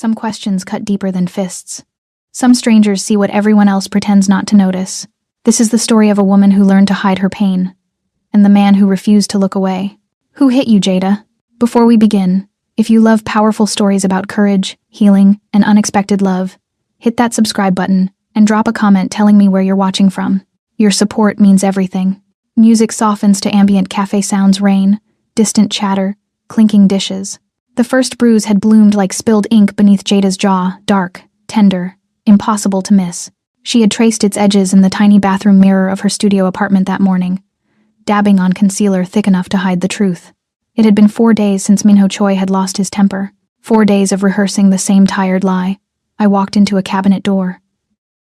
Some questions cut deeper than fists. Some strangers see what everyone else pretends not to notice. This is the story of a woman who learned to hide her pain, and the man who refused to look away. Who hit you, Jada? Before we begin, if you love powerful stories about courage, healing, and unexpected love, hit that subscribe button and drop a comment telling me where you're watching from. Your support means everything. Music softens to ambient cafe sounds, rain, distant chatter, clinking dishes. The first bruise had bloomed like spilled ink beneath Jada's jaw, dark, tender, impossible to miss. She had traced its edges in the tiny bathroom mirror of her studio apartment that morning, dabbing on concealer thick enough to hide the truth. It had been 4 days since Minho Choi had lost his temper. 4 days of rehearsing the same tired lie. I walked into a cabinet door.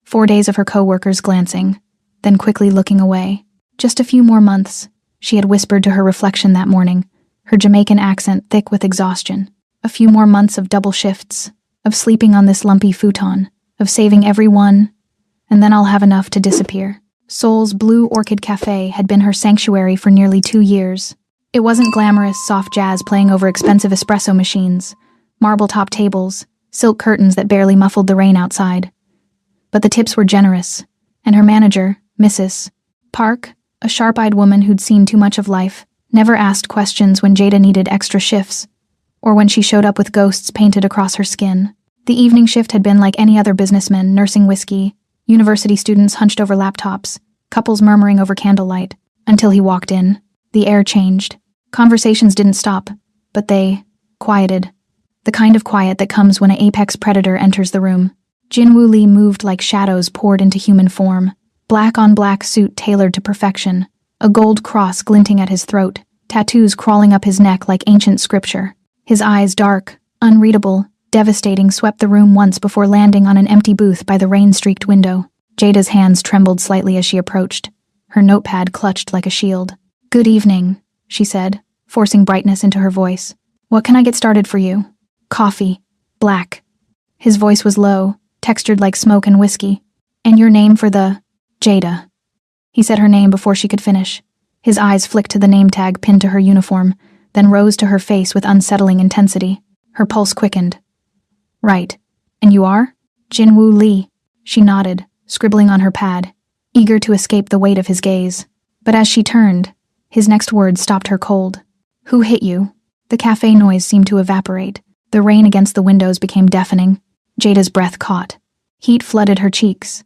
4 days of her co-workers glancing, then quickly looking away. Just a few more months, she had whispered to her reflection that morning, her Jamaican accent thick with exhaustion. A few more months of double shifts, of sleeping on this lumpy futon, of saving every one, and then I'll have enough to disappear. Seoul's Blue Orchid Cafe had been her sanctuary for nearly 2 years. It wasn't glamorous, soft jazz playing over expensive espresso machines, marble-top tables, silk curtains that barely muffled the rain outside. But the tips were generous, and her manager, Mrs. Park, a sharp-eyed woman who'd seen too much of life, never asked questions when Jada needed extra shifts, or when she showed up with ghosts painted across her skin. The evening shift had been like any other businessman nursing whiskey, university students hunched over laptops, couples murmuring over candlelight, until he walked in. The air changed. Conversations didn't stop, but they quieted. The kind of quiet that comes when an apex predator enters the room. Jin-Woo Lee moved like shadows poured into human form. Black-on-black suit tailored to perfection, a gold cross glinting at his throat, tattoos crawling up his neck like ancient scripture. His eyes, dark, unreadable, devastating, swept the room once before landing on an empty booth by the rain-streaked window. Jada's hands trembled slightly as she approached, her notepad clutched like a shield. "Good evening," she said, forcing brightness into her voice. "What can I get started for you?" "Coffee. Black." His voice was low, textured like smoke and whiskey. "And your name for the—" "Jada." He said her name before she could finish. His eyes flicked to the name tag pinned to her uniform, then rose to her face with unsettling intensity. Her pulse quickened. "Right. And you are?" "Jin-Woo Lee." She nodded, scribbling on her pad, eager to escape the weight of his gaze. But as she turned, his next words stopped her cold. "Who hit you?" The cafe noise seemed to evaporate. The rain against the windows became deafening. Jada's breath caught. Heat flooded her cheeks.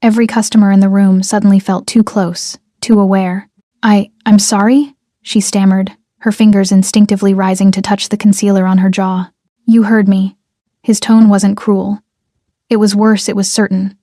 Every customer in the room suddenly felt too close, too aware. I'm sorry?" she stammered, her fingers instinctively rising to touch the concealer on her jaw. "You heard me." His tone wasn't cruel. It was worse, it was certain.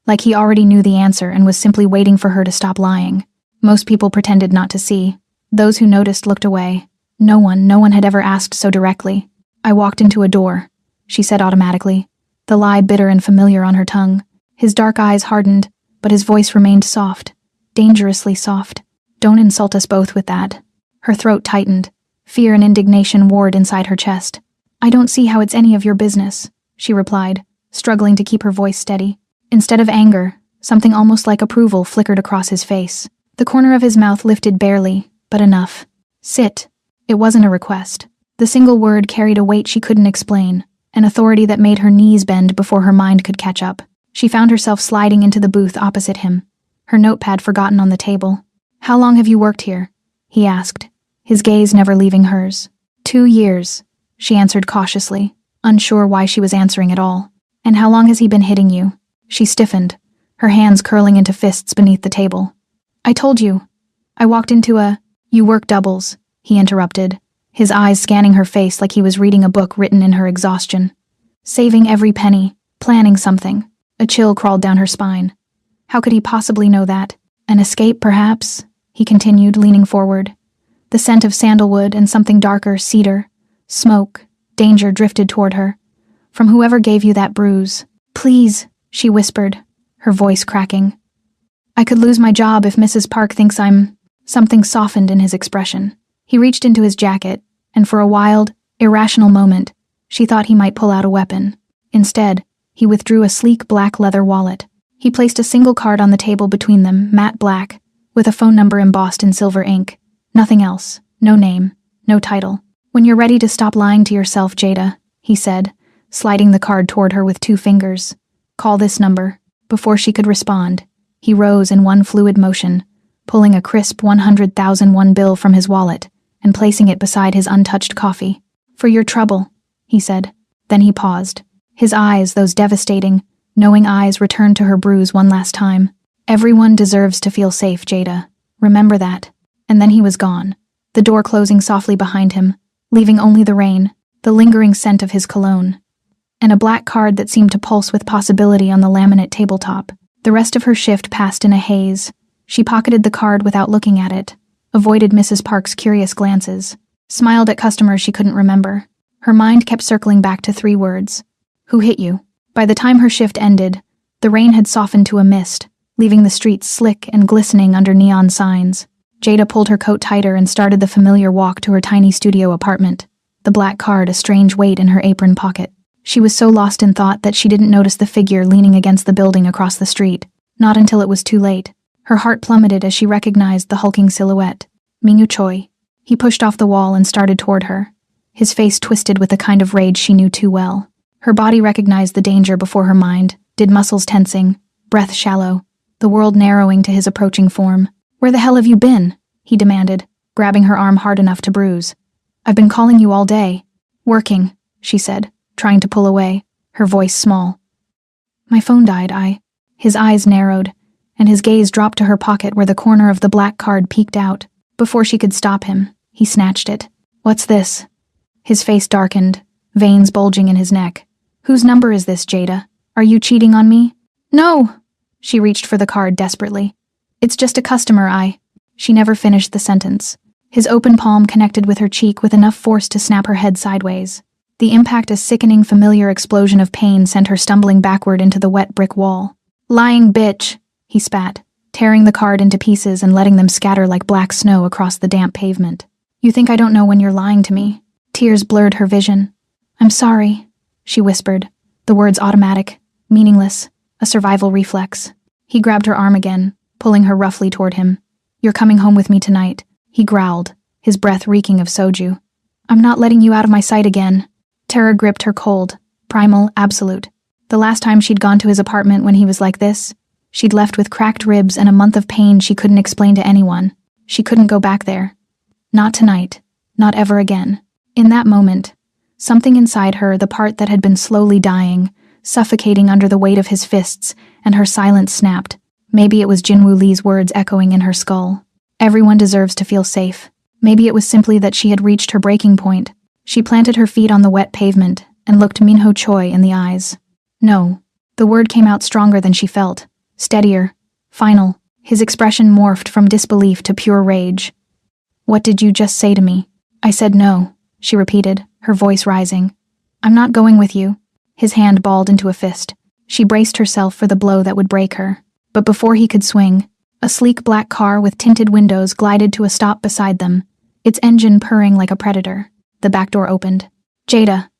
Like he already knew the answer and was simply waiting for her to stop lying. Most people pretended not to see. Those who noticed looked away. No one had ever asked so directly. "I walked into a door," she said automatically, the lie bitter and familiar on her tongue. His dark eyes hardened, but his voice remained soft, dangerously soft. "Don't insult us both with that." Her throat tightened. Fear and indignation warred inside her chest. "I don't see how it's any of your business," she replied, struggling to keep her voice steady. Instead of anger, something almost like approval flickered across his face. The corner of his mouth lifted barely, but enough. "Sit." It wasn't a request. The single word carried a weight she couldn't explain, an authority that made her knees bend before her mind could catch up. She found herself sliding into the booth opposite him, her notepad forgotten on the table. "How long have you worked here?" he asked, his gaze never leaving hers. 2 years, she answered cautiously, unsure why she was answering at all. "And how long has he been hitting you?" She stiffened, her hands curling into fists beneath the table. "I told you. I walked into a—" "You work doubles," he interrupted, his eyes scanning her face like he was reading a book written in her exhaustion. "Saving every penny, planning something." A chill crawled down her spine. How could he possibly know that? An escape, perhaps? He continued, leaning forward. The scent of sandalwood and something darker, cedar, smoke, danger drifted toward her. "From whoever gave you that bruise." "Please," she whispered, her voice cracking. "I could lose my job if Mrs. Park thinks I'm—" Something softened in his expression. He reached into his jacket, and for a wild, irrational moment, she thought he might pull out a weapon. Instead, he withdrew a sleek black leather wallet. He placed a single card on the table between them, matte black, with a phone number embossed in silver ink. Nothing else. No name. No title. "When you're ready to stop lying to yourself, Jada," he said, sliding the card toward her with 2 fingers. "Call this number." Before she could respond, he rose in one fluid motion, pulling a crisp 100,001 bill from his wallet and placing it beside his untouched coffee. "For your trouble," he said. Then he paused. His eyes, those devastating, knowing eyes, returned to her Bruise one last time. "Everyone deserves to feel safe, Jada. Remember that." And then he was gone, the door closing softly behind him, leaving only the rain, the lingering scent of his cologne, and a black card that seemed to pulse with possibility on the laminate tabletop. The rest of her shift passed in a haze. She pocketed the card without looking at it, avoided Mrs. Park's curious glances, smiled at customers she couldn't remember. Her mind kept circling back to 3 words. "Who hit you?" By the time her shift ended, the rain had softened to a mist, leaving the streets slick and glistening under neon signs. Jada pulled her coat tighter and started the familiar walk to her tiny studio apartment, the black card a strange weight in her apron pocket. She was so lost in thought that she didn't notice the figure leaning against the building across the street, not until it was too late. Her heart plummeted as she recognized the hulking silhouette. Mingyu Choi. He pushed off the wall and started toward her, his face twisted with the kind of rage she knew too well. Her body recognized the danger before her mind, did muscles tensing, breath shallow, the world narrowing to his approaching form. "Where the hell have you been?" he demanded, grabbing her arm hard enough to bruise. "I've been calling you all day." "Working," she said, trying to pull away, her voice small. "My phone died, His eyes narrowed, and his gaze dropped to her pocket where the corner of the black card peeked out. Before she could stop him, he snatched it. "What's this?" His face darkened, veins bulging in his neck. "Whose number is this, Jada? Are you cheating on me?" "No!" She reached for the card desperately. "It's just a customer, She never finished the sentence. His open palm connected with her cheek with enough force to snap her head sideways. The impact, a sickening, familiar explosion of pain, sent her stumbling backward into the wet brick wall. "Lying bitch," he spat, tearing the card into pieces and letting them scatter like black snow across the damp pavement. "You think I don't know when you're lying to me?" Tears blurred her vision. "I'm sorry," she whispered, the words automatic, meaningless, a survival reflex. He grabbed her arm again, pulling her roughly toward him. "You're coming home with me tonight," he growled, his breath reeking of soju. "I'm not letting you out of my sight again." Terror gripped her cold, primal, absolute. The last time she'd gone to his apartment when he was like this, she'd left with cracked ribs and a month of pain she couldn't explain to anyone. She couldn't go back there. Not tonight. Not ever again. In that moment, something inside her, the part that had been slowly dying, suffocating under the weight of his fists, and her silence snapped. Maybe it was Jinwoo Lee's words echoing in her skull. Everyone deserves to feel safe. Maybe it was simply that she had reached her breaking point. She planted her feet on the wet pavement and looked Minho Choi in the eyes. "No." The word came out stronger than she felt. Steadier. Final. His expression morphed from disbelief to pure rage. "What did you just say to me?" "I said no," she repeated, her voice rising. "I'm not going with you." His hand balled into a fist. She braced herself for the blow that would break her. But before he could swing, a sleek black car with tinted windows glided to a stop beside them, its engine purring like a predator. The back door opened. "Jada."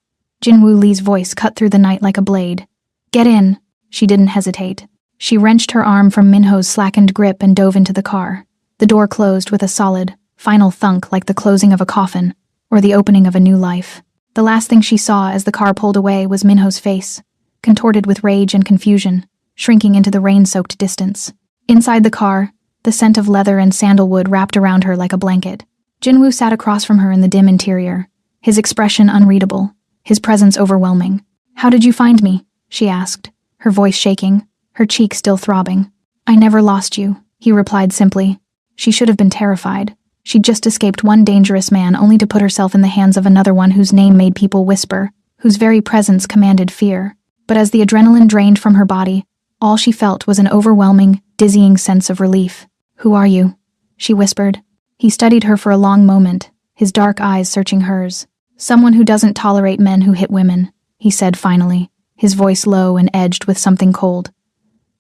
Jinwoo Lee's voice cut through the night like a blade. "Get in." She didn't hesitate. She wrenched her arm from Minho's slackened grip and dove into the car. The door closed with a solid, final thunk like the closing of a coffin, or the opening of a new life. The last thing she saw as the car pulled away was Minho's face, contorted with rage and confusion, shrinking into the rain-soaked distance. Inside the car, the scent of leather and sandalwood wrapped around her like a blanket. Jinwoo sat across from her in the dim interior, his expression unreadable, his presence overwhelming. "How did you find me?" she asked, her voice shaking, her cheek still throbbing. "I never lost you," he replied simply. She should have been terrified. She'd just escaped one dangerous man only to put herself in the hands of another one whose name made people whisper, whose very presence commanded fear. But as the adrenaline drained from her body, all she felt was an overwhelming, dizzying sense of relief. "Who are you?" she whispered. He studied her for a long moment, his dark eyes searching hers. "Someone who doesn't tolerate men who hit women," he said finally, his voice low and edged with something cold.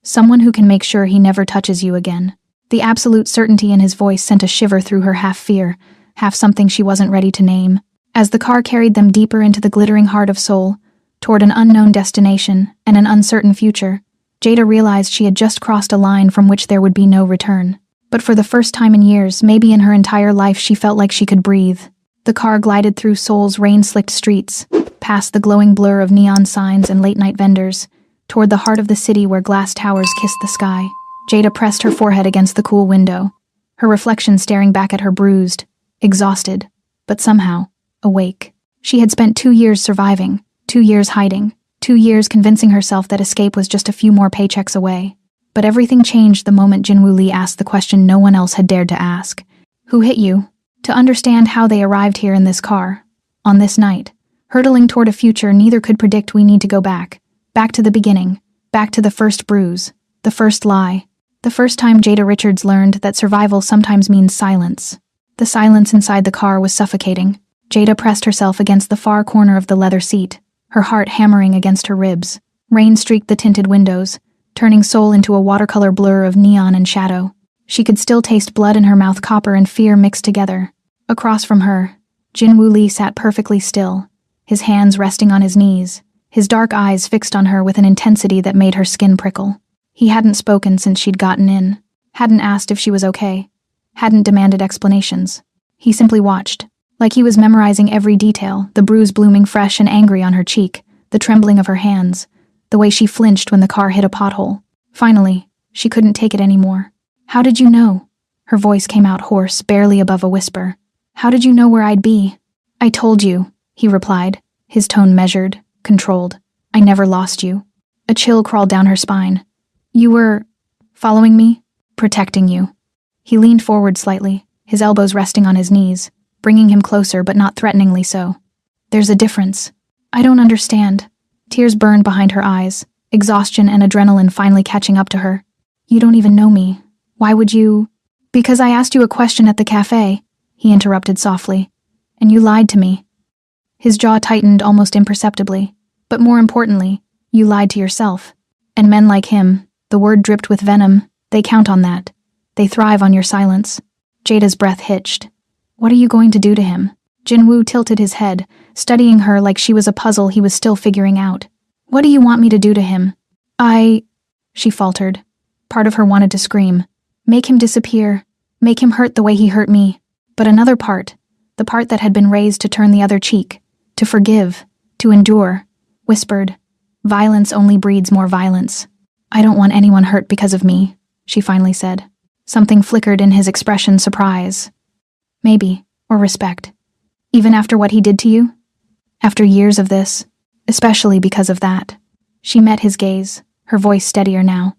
"Someone who can make sure he never touches you again." The absolute certainty in his voice sent a shiver through her, half fear, half something she wasn't ready to name. As the car carried them deeper into the glittering heart of Seoul, toward an unknown destination and an uncertain future, Jada realized she had just crossed a line from which there would be no return. But for the first time in years, maybe in her entire life, she felt like she could breathe. The car glided through Seoul's rain-slicked streets, past the glowing blur of neon signs and late-night vendors, toward the heart of the city where glass towers kissed the sky. Jada pressed her forehead against the cool window, her reflection staring back at her bruised, exhausted, but somehow awake. She had spent 2 years surviving, 2 years hiding, 2 years convincing herself that escape was just a few more paychecks away. But everything changed the moment Jinwoo Lee asked the question no one else had dared to ask. Who hit you? To understand how they arrived here in this car, on this night, hurtling toward a future neither could predict, we need to go back. Back to the beginning, back to the first bruise, the first lie, the first time Jada Richards learned that survival sometimes means silence. The silence inside the car was suffocating. Jada pressed herself against the far corner of the leather seat, her heart hammering against her ribs. Rain streaked the tinted windows, turning Seoul into a watercolor blur of neon and shadow. She could still taste blood in her mouth, copper and fear mixed together. Across from her, Jinwoo Lee sat perfectly still, his hands resting on his knees, his dark eyes fixed on her with an intensity that made her skin prickle. He hadn't spoken since she'd gotten in, hadn't asked if she was okay, hadn't demanded explanations. He simply watched, like he was memorizing every detail, the bruise blooming fresh and angry on her cheek, the trembling of her hands, the way she flinched when the car hit a pothole. Finally, she couldn't take it anymore. How did you know? Her voice came out hoarse, barely above a whisper. How did you know where I'd be? I told you, he replied, his tone measured, controlled. I never lost you. A chill crawled down her spine. You were following me? Protecting you. He leaned forward slightly, his elbows resting on his knees, bringing him closer but not threateningly so. There's a difference. I don't understand. Tears burned behind her eyes, exhaustion and adrenaline finally catching up to her. You don't even know me. Why would you? Because I asked you a question at the cafe, he interrupted softly, and you lied to me. His jaw tightened almost imperceptibly, but more importantly, you lied to yourself. And men like him, the word dripped with venom, they count on that. They thrive on your silence. Jada's breath hitched. What are you going to do to him? Jinwoo tilted his head, studying her like she was a puzzle he was still figuring out. What do you want me to do to him? She faltered. Part of her wanted to scream. Make him disappear. Make him hurt the way he hurt me. But another part, the part that had been raised to turn the other cheek, to forgive, to endure, whispered, violence only breeds more violence. I don't want anyone hurt because of me, she finally said. Something flickered in his expression, surprise. Maybe, or respect. Even after what he did to you? After years of this, especially because of that. She met his gaze, her voice steadier now.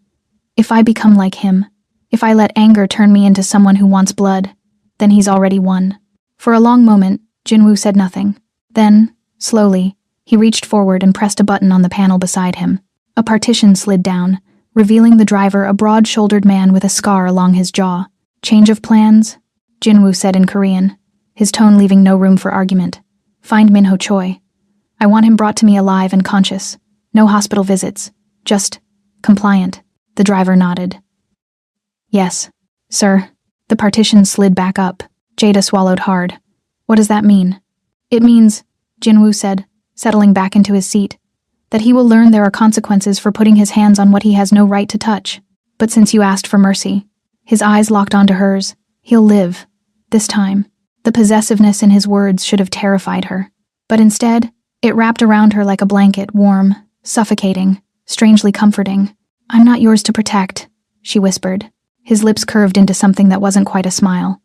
If I become like him, if I let anger turn me into someone who wants blood, then he's already won. For a long moment, Jinwoo said nothing. Then, slowly, he reached forward and pressed a button on the panel beside him. A partition slid down, revealing the driver, a broad-shouldered man with a scar along his jaw. Change of plans? Jinwoo said in Korean, his tone leaving no room for argument. Find Minho Choi. I want him brought to me alive and conscious. No hospital visits. Just compliant. The driver nodded. Yes, sir. The partition slid back up. Jada swallowed hard. What does that mean? It means, Jinwoo said, settling back into his seat, that he will learn there are consequences for putting his hands on what he has no right to touch. But since you asked for mercy, his eyes locked onto hers, he'll live. This time. The possessiveness in his words should have terrified her. But instead, it wrapped around her like a blanket, warm, suffocating, strangely comforting. I'm not yours to protect, she whispered. His lips curved into something that wasn't quite a smile.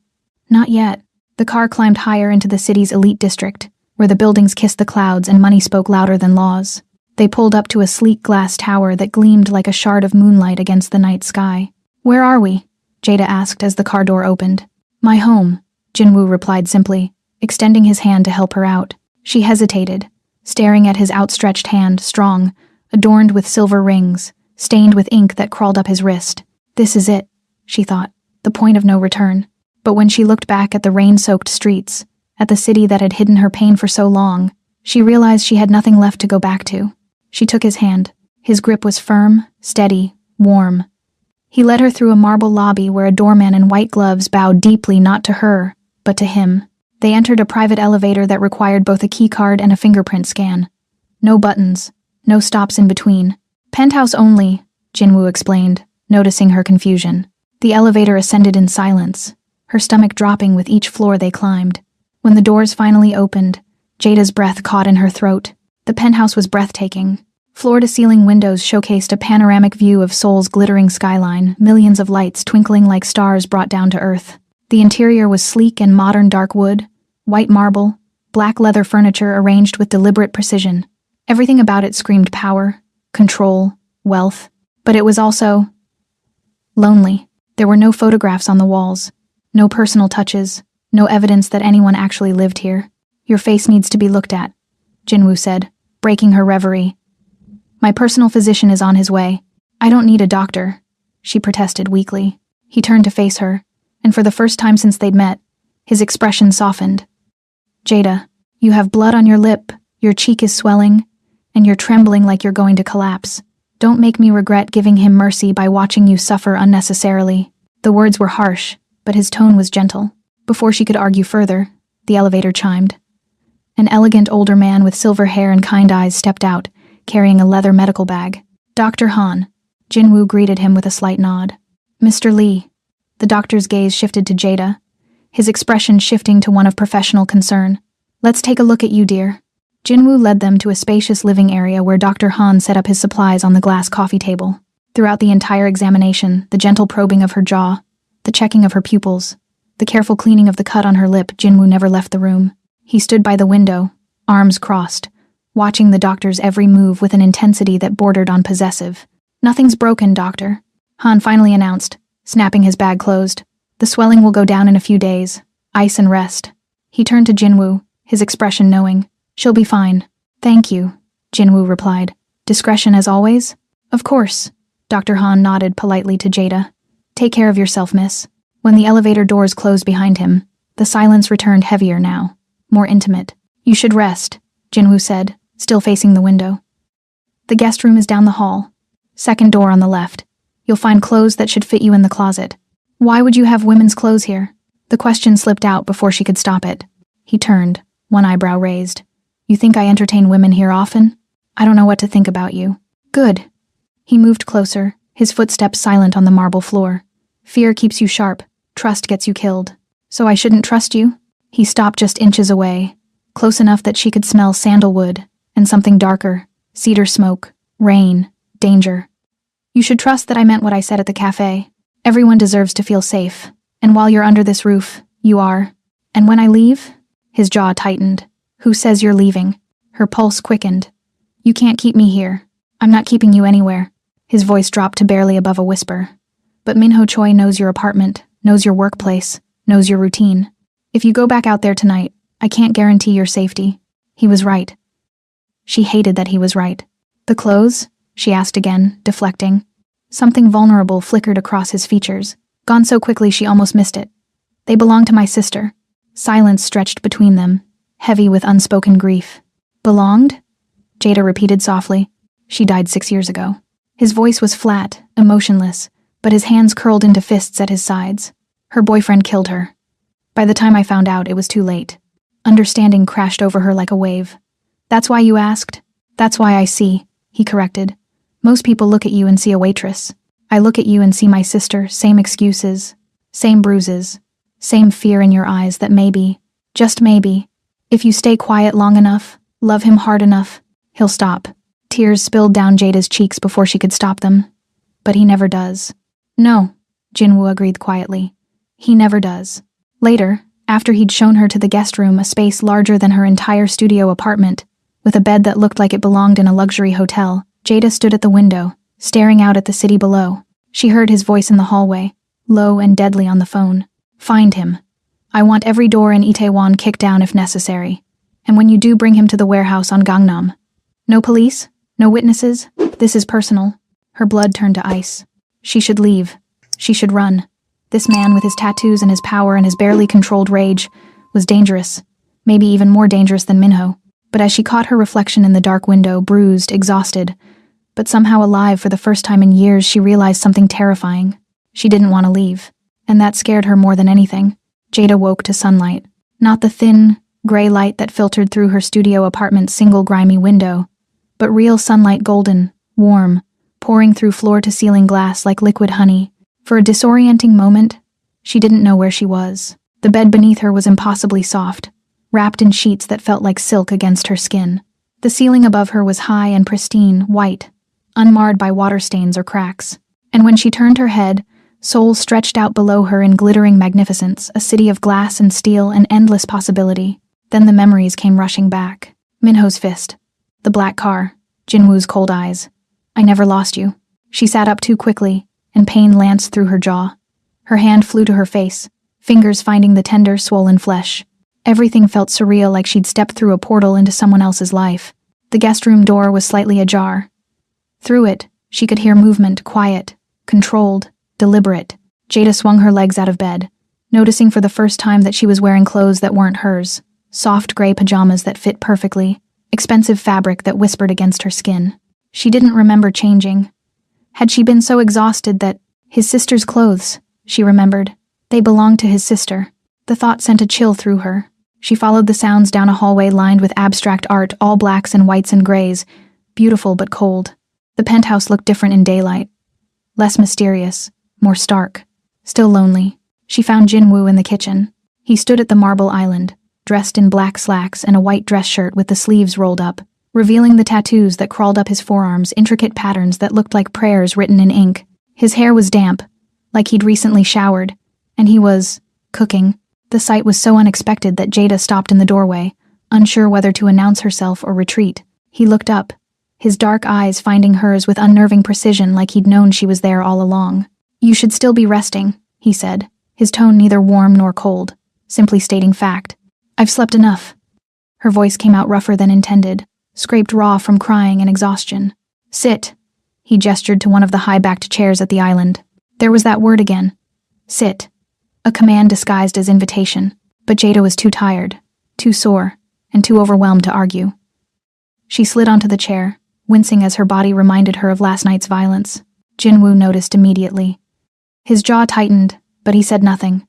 Not yet. The car climbed higher into the city's elite district, where the buildings kissed the clouds and money spoke louder than laws. They pulled up to a sleek glass tower that gleamed like a shard of moonlight against the night sky. Where are we? Jada asked as the car door opened. My home, Jinwoo replied simply, extending his hand to help her out. She hesitated, staring at his outstretched hand, strong, adorned with silver rings, stained with ink that crawled up his wrist. This is it, she thought, the point of no return. But when she looked back at the rain-soaked streets, at the city that had hidden her pain for so long, she realized she had nothing left to go back to. She took his hand. His grip was firm, steady, warm. He led her through a marble lobby where a doorman in white gloves bowed deeply not to her, but to him. They entered a private elevator that required both a keycard and a fingerprint scan. No buttons, no stops in between. Penthouse only, Jinwoo explained, noticing her confusion. The elevator ascended in silence, her stomach dropping with each floor they climbed. When the doors finally opened, Jada's breath caught in her throat. The penthouse was breathtaking. Floor-to-ceiling windows showcased a panoramic view of Seoul's glittering skyline, millions of lights twinkling like stars brought down to earth. The interior was sleek and modern dark wood, white marble, black leather furniture arranged with deliberate precision. Everything about it screamed power, control, wealth. But it was also lonely. There were no photographs on the walls, no personal touches, no evidence that anyone actually lived here. Your face needs to be looked at, Jinwoo said, breaking her reverie. My personal physician is on his way. I don't need a doctor, she protested weakly. He turned to face her, and for the first time since they'd met, his expression softened. Jada, you have blood on your lip, your cheek is swelling, and you're trembling like you're going to collapse. Don't make me regret giving him mercy by watching you suffer unnecessarily. The words were harsh, but his tone was gentle. Before she could argue further, the elevator chimed. An elegant older man with silver hair and kind eyes stepped out, carrying a leather medical bag. Dr. Han. Jinwoo greeted him with a slight nod. Mr. Lee. The doctor's gaze shifted to Jada, his expression shifting to one of professional concern. Let's take a look at you, dear. Jinwoo led them to a spacious living area where Dr. Han set up his supplies on the glass coffee table. Throughout the entire examination, the gentle probing of her jaw, the checking of her pupils, the careful cleaning of the cut on her lip, Jinwoo never left the room. He stood by the window, arms crossed, watching the doctor's every move with an intensity that bordered on possessive. Nothing's broken, doctor, Han finally announced, snapping his bag closed. The swelling will go down in a few days. Ice and rest. He turned to Jinwoo, his expression knowing. She'll be fine. Thank you, Jinwoo replied. Discretion as always? Of course. Dr. Han nodded politely to Jada. Take care of yourself, miss. When the elevator doors closed behind him, the silence returned heavier now, more intimate. You should rest, Jinwoo said, still facing the window. The guest room is down the hall. Second door on the left. You'll find clothes that should fit you in the closet. Why would you have women's clothes here? The question slipped out before she could stop it. He turned, one eyebrow raised. You think I entertain women here often? I don't know what to think about you. Good. He moved closer, his footsteps silent on the marble floor. Fear keeps you sharp, trust gets you killed. So I shouldn't trust you? He stopped just inches away, close enough that she could smell sandalwood and something darker, cedar smoke, rain, danger. You should trust that I meant what I said at the cafe. Everyone deserves to feel safe, and while you're under this roof, you are. And when I leave? His jaw tightened. Who says you're leaving? Her pulse quickened. You can't keep me here. I'm not keeping you anywhere. His voice dropped to barely above a whisper. But Minho Choi knows your apartment, knows your workplace, knows your routine. If you go back out there tonight, I can't guarantee your safety. He was right. She hated that he was right. The clothes? She asked again, deflecting. Something vulnerable flickered across his features, gone so quickly she almost missed it. They belong to my sister. Silence stretched between them, heavy with unspoken grief. Belonged? Jada repeated softly. She died 6 years ago. His voice was flat, emotionless, but his hands curled into fists at his sides. Her boyfriend killed her. By the time I found out, it was too late. Understanding crashed over her like a wave. That's why you asked? That's why I see, he corrected. Most people look at you and see a waitress. I look at you and see my sister, same excuses, same bruises, same fear in your eyes that maybe, just maybe, if you stay quiet long enough, love him hard enough, he'll stop. Tears spilled down Jada's cheeks before she could stop them. But he never does. No, Jinwoo agreed quietly. He never does. Later, after he'd shown her to the guest room, a space larger than her entire studio apartment, with a bed that looked like it belonged in a luxury hotel, Jada stood at the window, staring out at the city below. She heard his voice in the hallway, low and deadly on the phone. Find him. I want every door in Itaewon kicked down if necessary. And when you do, bring him to the warehouse on Gangnam. No police? No witnesses? This is personal. Her blood turned to ice. She should leave. She should run. This man with his tattoos and his power and his barely controlled rage was dangerous, maybe even more dangerous than Minho. But as she caught her reflection in the dark window, bruised, exhausted, but somehow alive for the first time in years, she realized something terrifying. She didn't want to leave, and that scared her more than anything. Jada woke to sunlight. Not the thin, gray light that filtered through her studio apartment's single grimy window, but real sunlight, golden, warm, pouring through floor-to-ceiling glass like liquid honey. For a disorienting moment, she didn't know where she was. The bed beneath her was impossibly soft, wrapped in sheets that felt like silk against her skin. The ceiling above her was high and pristine, white, unmarred by water stains or cracks. And when she turned her head, Seoul stretched out below her in glittering magnificence, a city of glass and steel and endless possibility. Then the memories came rushing back. Minho's fist. The black car. Jinwoo's cold eyes. I never lost you. She sat up too quickly, and pain lanced through her jaw. Her hand flew to her face, fingers finding the tender, swollen flesh. Everything felt surreal, like she'd stepped through a portal into someone else's life. The guest room door was slightly ajar. Through it, she could hear movement, quiet, controlled, deliberate. Jada swung her legs out of bed, noticing for the first time that she was wearing clothes that weren't hers. Soft gray pajamas that fit perfectly, expensive fabric that whispered against her skin. She didn't remember changing. Had she been so exhausted that his sister's clothes, she remembered, they belonged to his sister. The thought sent a chill through her. She followed the sounds down a hallway lined with abstract art, all blacks and whites and grays, beautiful but cold. The penthouse looked different in daylight. Less mysterious, more stark. Still lonely. She found Jinwoo in the kitchen. He stood at the marble island, dressed in black slacks and a white dress shirt with the sleeves rolled up, revealing the tattoos that crawled up his forearms, intricate patterns that looked like prayers written in ink. His hair was damp, like he'd recently showered, and he was cooking. The sight was so unexpected that Jada stopped in the doorway, unsure whether to announce herself or retreat. He looked up, his dark eyes finding hers with unnerving precision, like he'd known she was there all along. You should still be resting, he said, his tone neither warm nor cold, simply stating fact. I've slept enough. Her voice came out rougher than intended, scraped raw from crying and exhaustion. Sit. He gestured to one of the high-backed chairs at the island. There was that word again. Sit. A command disguised as invitation, but Jada was too tired, too sore, and too overwhelmed to argue. She slid onto the chair, wincing as her body reminded her of last night's violence. Jinwoo noticed immediately. His jaw tightened, but he said nothing.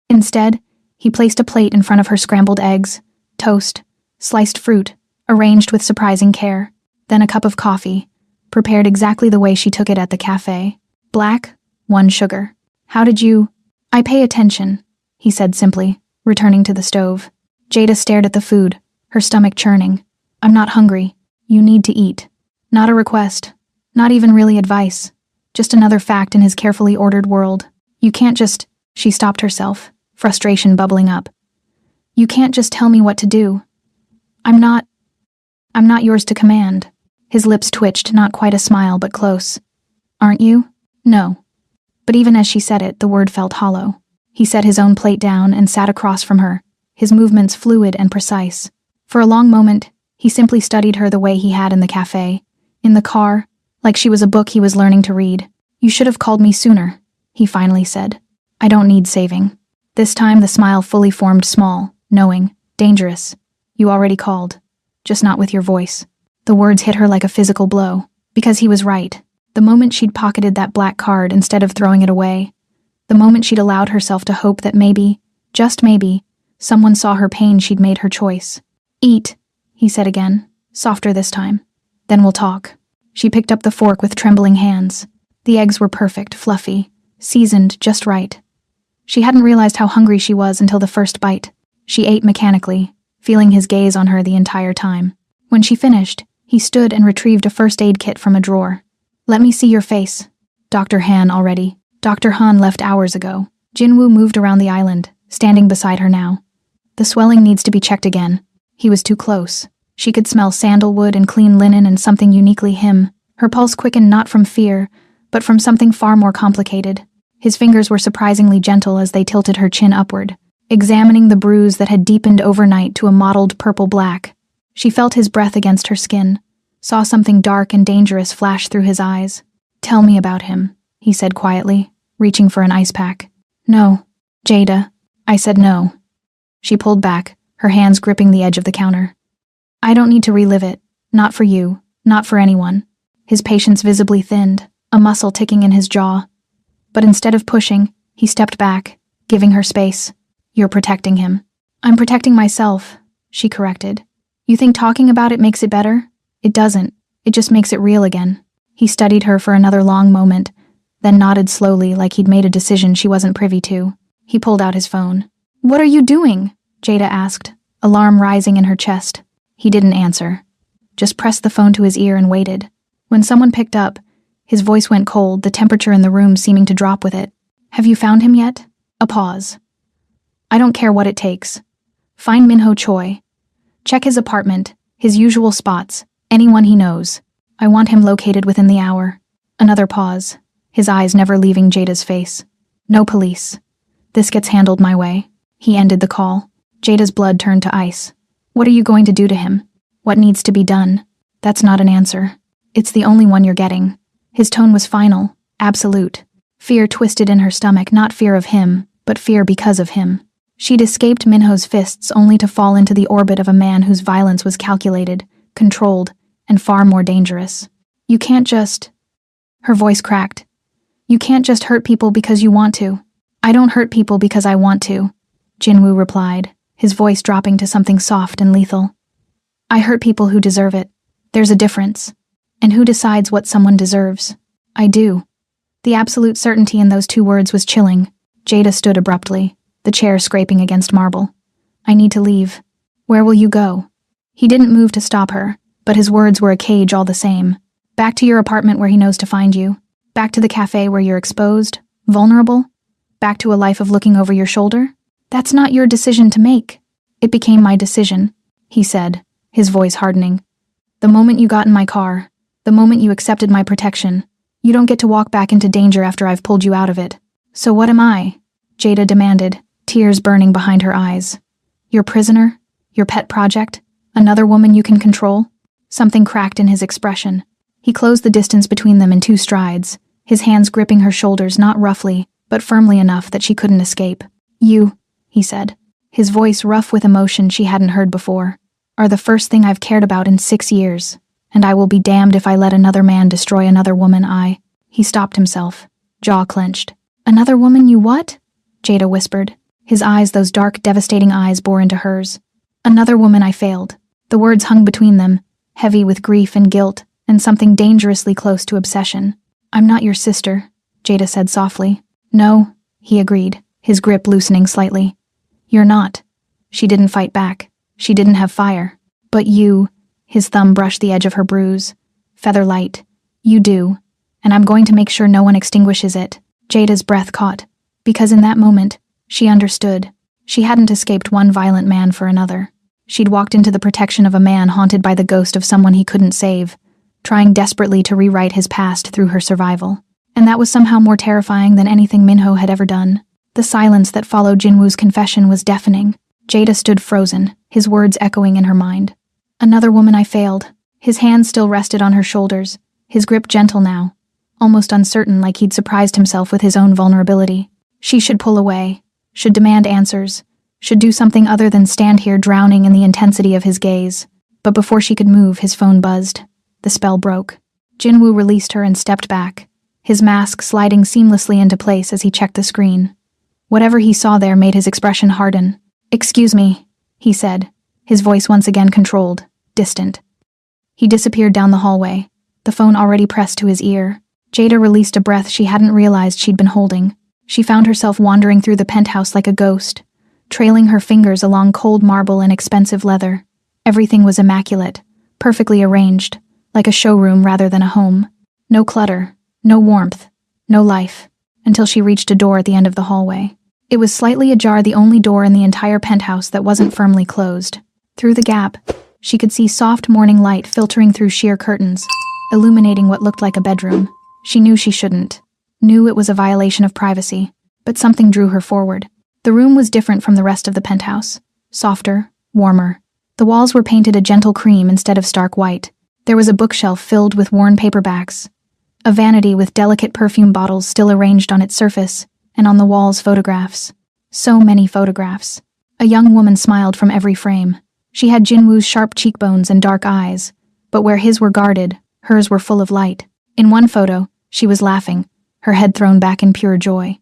Instead, he placed a plate in front of her, scrambled eggs, toast, sliced fruit, arranged with surprising care, then a cup of coffee, prepared exactly the way she took it at the cafe. Black, 1 sugar. How did you... I pay attention, he said simply, returning to the stove. Jada stared at the food, her stomach churning. I'm not hungry. You need to eat. Not a request. Not even really advice. Just another fact in his carefully ordered world. You can't just... She stopped herself, frustration bubbling up. You can't just tell me what to do. I'm not yours to command. His lips twitched, not quite a smile, but close. Aren't you? No. But even as she said it, the word felt hollow. He set his own plate down and sat across from her, his movements fluid and precise. For a long moment, he simply studied her the way he had in the cafe, in the car, like she was a book he was learning to read. You should have called me sooner, he finally said. I don't need saving. This time the smile fully formed, small, knowing, dangerous. You already called. Just not with your voice. The words hit her like a physical blow, because he was right. The moment she'd pocketed that black card instead of throwing it away, the moment she'd allowed herself to hope that maybe, just maybe, someone saw her pain, she'd made her choice. Eat, he said again, softer this time. Then we'll talk. She picked up the fork with trembling hands. The eggs were perfect, fluffy, seasoned just right. She hadn't realized how hungry she was until the first bite. She ate mechanically, feeling his gaze on her the entire time. When she finished, he stood and retrieved a first aid kit from a drawer. Let me see your face. Dr. Han already. Dr. Han left hours ago. Jinwoo moved around the island, standing beside her now. The swelling needs to be checked again. He was too close. She could smell sandalwood and clean linen and something uniquely him. Her pulse quickened not from fear, but from something far more complicated. His fingers were surprisingly gentle as they tilted her chin upward, examining the bruise that had deepened overnight to a mottled purple-black. She felt his breath against her skin, saw something dark and dangerous flash through his eyes. Tell me about him, he said quietly, reaching for an ice pack. No, Jada. I said no. She pulled back, her hands gripping the edge of the counter. I don't need to relive it. Not for you. Not for anyone. His patience visibly thinned, a muscle ticking in his jaw. But instead of pushing, he stepped back, giving her space. You're protecting him. I'm protecting myself, she corrected. You think talking about it makes it better? It doesn't. It just makes it real again. He studied her for another long moment, then nodded slowly like he'd made a decision she wasn't privy to. He pulled out his phone. What are you doing? Jada asked, alarm rising in her chest. He didn't answer. just pressed the phone to his ear and waited. When someone picked up, his voice went cold, the temperature in the room seeming to drop with it. "Have you found him yet?" A pause. "I don't care what it takes. Find Minho Choi. Check his apartment, his usual spots, anyone he knows. I want him located within the hour." Another pause, his eyes never leaving Jada's face. "No police. This gets handled my way." He ended the call. Jada's blood turned to ice. "What are you going to do to him? What needs to be done?" "That's not an answer. It's the only one you're getting." His tone was final, absolute. Fear twisted in her stomach, not fear of him, but fear because of him. She'd escaped Minho's fists only to fall into the orbit of a man whose violence was calculated, controlled, and far more dangerous. "You can't just..." Her voice cracked. "You can't just hurt people because you want to." "I don't hurt people because I want to," Jinwoo replied, his voice dropping to something soft and lethal. "I hurt people who deserve it. There's a difference. And who decides what someone deserves? I do." The absolute certainty in those two words was chilling. Jada stood abruptly, the chair scraping against marble. "I need to leave." "Where will you go?" He didn't move to stop her, but his words were a cage all the same. "Back to your apartment where he knows to find you. Back to the cafe where you're exposed, vulnerable. Back to a life of looking over your shoulder. That's not your decision to make." "It became my decision," he said, his voice hardening. "The moment you got in my car, the moment you accepted my protection, you don't get to walk back into danger after I've pulled you out of it." "So what am I?" Jada demanded, tears burning behind her eyes. "Your prisoner? Your pet project? Another woman you can control?" Something cracked in his expression. He closed the distance between them in 2 strides, his hands gripping her shoulders not roughly, but firmly enough that she couldn't escape. "You," he said, his voice rough with emotion she hadn't heard before, "are the first thing I've cared about in 6 years. And I will be damned if I let another man destroy another woman. He stopped himself, jaw clenched. "Another woman you what?" Jada whispered. His eyes, those dark, devastating eyes, bore into hers. "Another woman I failed." The words hung between them, heavy with grief and guilt, and something dangerously close to obsession. "I'm not your sister," Jada said softly. "No," he agreed, his grip loosening slightly. "You're not." She didn't fight back. She didn't have fire. "But you..." His thumb brushed the edge of her bruise. "Feather light. You do. And I'm going to make sure no one extinguishes it." Jada's breath caught, because in that moment, she understood. She hadn't escaped one violent man for another. She'd walked into the protection of a man haunted by the ghost of someone he couldn't save, trying desperately to rewrite his past through her survival. And that was somehow more terrifying than anything Minho had ever done. The silence that followed Jinwoo's confession was deafening. Jada stood frozen, his words echoing in her mind. "Another woman I failed." His hands still rested on her shoulders, his grip gentle now, almost uncertain, like he'd surprised himself with his own vulnerability. She should pull away, should demand answers, should do something other than stand here drowning in the intensity of his gaze. But before she could move, his phone buzzed. The spell broke. Jinwoo released her and stepped back, his mask sliding seamlessly into place as he checked the screen. Whatever he saw there made his expression harden. "Excuse me," he said, his voice once again controlled, distant. He disappeared down the hallway, the phone already pressed to his ear. Jada released a breath she hadn't realized she'd been holding. She found herself wandering through the penthouse like a ghost, trailing her fingers along cold marble and expensive leather. Everything was immaculate, perfectly arranged, like a showroom rather than a home. No clutter, no warmth, no life, until she reached a door at the end of the hallway. It was slightly ajar, the only door in the entire penthouse that wasn't firmly closed. Through the gap, she could see soft morning light filtering through sheer curtains, illuminating what looked like a bedroom. She knew she shouldn't, knew it was a violation of privacy, but something drew her forward. The room was different from the rest of the penthouse, softer, warmer. The walls were painted a gentle cream instead of stark white. There was a bookshelf filled with worn paperbacks, a vanity with delicate perfume bottles still arranged on its surface, and on the walls photographs. So many photographs. A young woman smiled from every frame. She had Jinwoo's sharp cheekbones and dark eyes, but where his were guarded, hers were full of light. In one photo, she was laughing, her head thrown back in pure joy.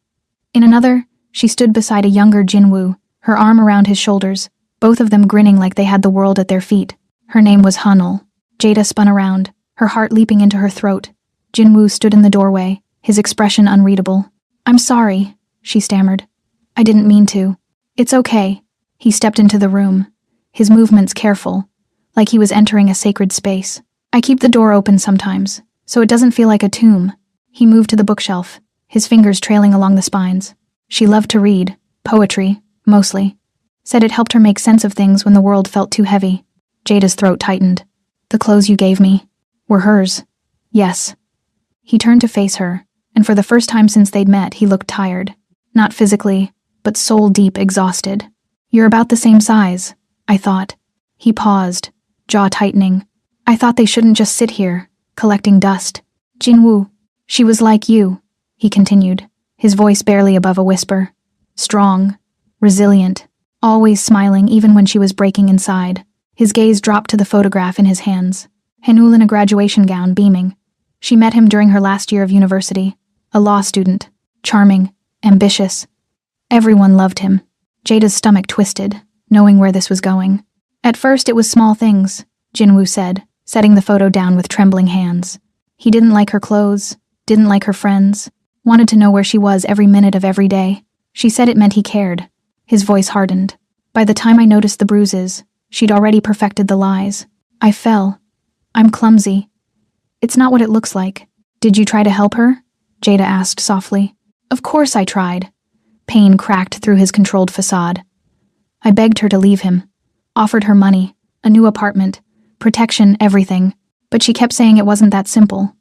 In another, she stood beside a younger Jinwoo, her arm around his shoulders, both of them grinning like they had the world at their feet. Her name was Hanul. Jada spun around, her heart leaping into her throat. Jinwoo stood in the doorway, his expression unreadable. "I'm sorry," she stammered. "I didn't mean to." "It's okay." He stepped into the room, his movements careful, like he was entering a sacred space. I keep the door open sometimes, so it doesn't feel like a tomb. He moved to the bookshelf, his fingers trailing along the spines. She loved to read, poetry, mostly. Said it helped her make sense of things when the world felt too heavy. Jada's throat tightened. The clothes you gave me were hers. Yes. He turned to face her, and for the first time since they'd met, he looked tired. Not physically, but soul-deep exhausted. You're about the same size, I thought. He paused, jaw tightening. I thought they shouldn't just sit here, collecting dust. Jinwoo, she was like you, he continued, his voice barely above a whisper. Strong, resilient, always smiling even when she was breaking inside. His gaze dropped to the photograph in his hands. Henul in a graduation gown, beaming. She met him during her last year of university. A law student. Charming. Ambitious. Everyone loved him. Jada's stomach twisted, knowing where this was going. At first it was small things, Jinwoo said, setting the photo down with trembling hands. He didn't like her clothes, didn't like her friends, wanted to know where she was every minute of every day. She said it meant he cared. His voice hardened. By the time I noticed the bruises, she'd already perfected the lies. I fell. I'm clumsy. It's not what it looks like. Did you try to help her? Jada asked softly. Of course I tried. Pain cracked through his controlled facade. I begged her to leave him. Offered her money, a new apartment, protection, everything. But she kept saying it wasn't that simple.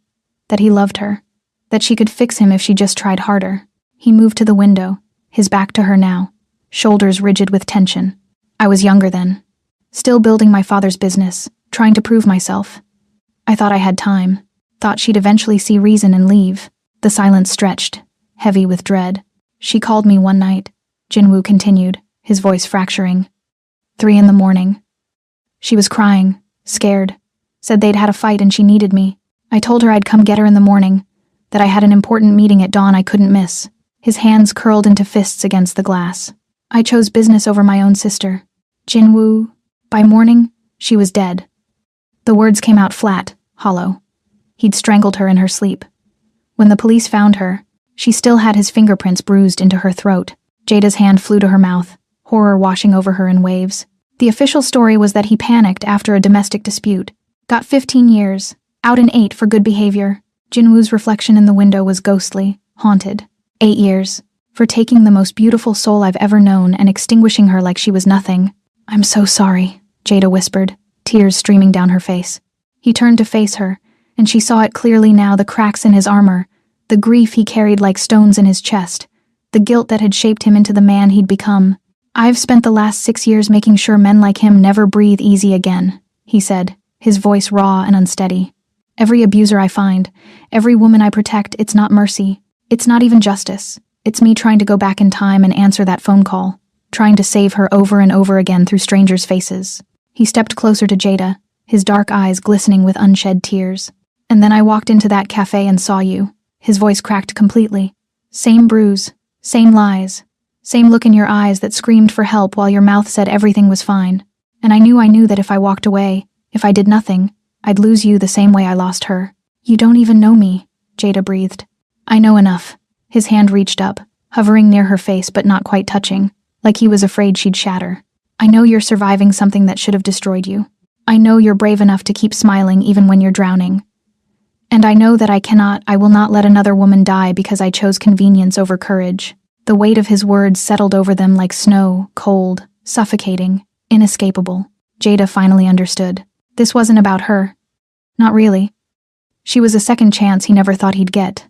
That he loved her. That she could fix him if she just tried harder. He moved to the window, his back to her now, shoulders rigid with tension. I was younger then. Still building my father's business, trying to prove myself. I thought I had time. Thought she'd eventually see reason and leave. The silence stretched, heavy with dread. She called me one night, Jinwoo continued, his voice fracturing. 3 a.m. She was crying, scared. Said they'd had a fight and she needed me. I told her I'd come get her in the morning, that I had an important meeting at dawn I couldn't miss. His hands curled into fists against the glass. I chose business over my own sister. Jinwoo. By morning, she was dead. The words came out flat, hollow. He'd strangled her in her sleep. When the police found her, she still had his fingerprints bruised into her throat. Jada's hand flew to her mouth, horror washing over her in waves. The official story was that he panicked after a domestic dispute. Got 15 years, out in 8 for good behavior. Jinwoo's reflection in the window was ghostly, haunted. 8 years, for taking the most beautiful soul I've ever known and extinguishing her like she was nothing. I'm so sorry, Jada whispered, tears streaming down her face. He turned to face her, and she saw it clearly now, the cracks in his armor, the grief he carried like stones in his chest, the guilt that had shaped him into the man he'd become. I've spent the last 6 years making sure men like him never breathe easy again, he said, his voice raw and unsteady. Every abuser I find, every woman I protect, it's not mercy. It's not even justice. It's me trying to go back in time and answer that phone call, trying to save her over and over again through strangers' faces. He stepped closer to Jada, his dark eyes glistening with unshed tears. And then I walked into that cafe and saw you. His voice cracked completely. Same bruise, same lies, same look in your eyes that screamed for help while your mouth said everything was fine. And I knew that if I walked away, if I did nothing, I'd lose you the same way I lost her. You don't even know me, Jada breathed. I know enough. His hand reached up, hovering near her face but not quite touching, like he was afraid she'd shatter. I know you're surviving something that should have destroyed you. I know you're brave enough to keep smiling even when you're drowning. And I know that I will not let another woman die because I chose convenience over courage. The weight of his words settled over them like snow, cold, suffocating, inescapable. Jada finally understood. This wasn't about her. Not really. She was a second chance he never thought he'd get.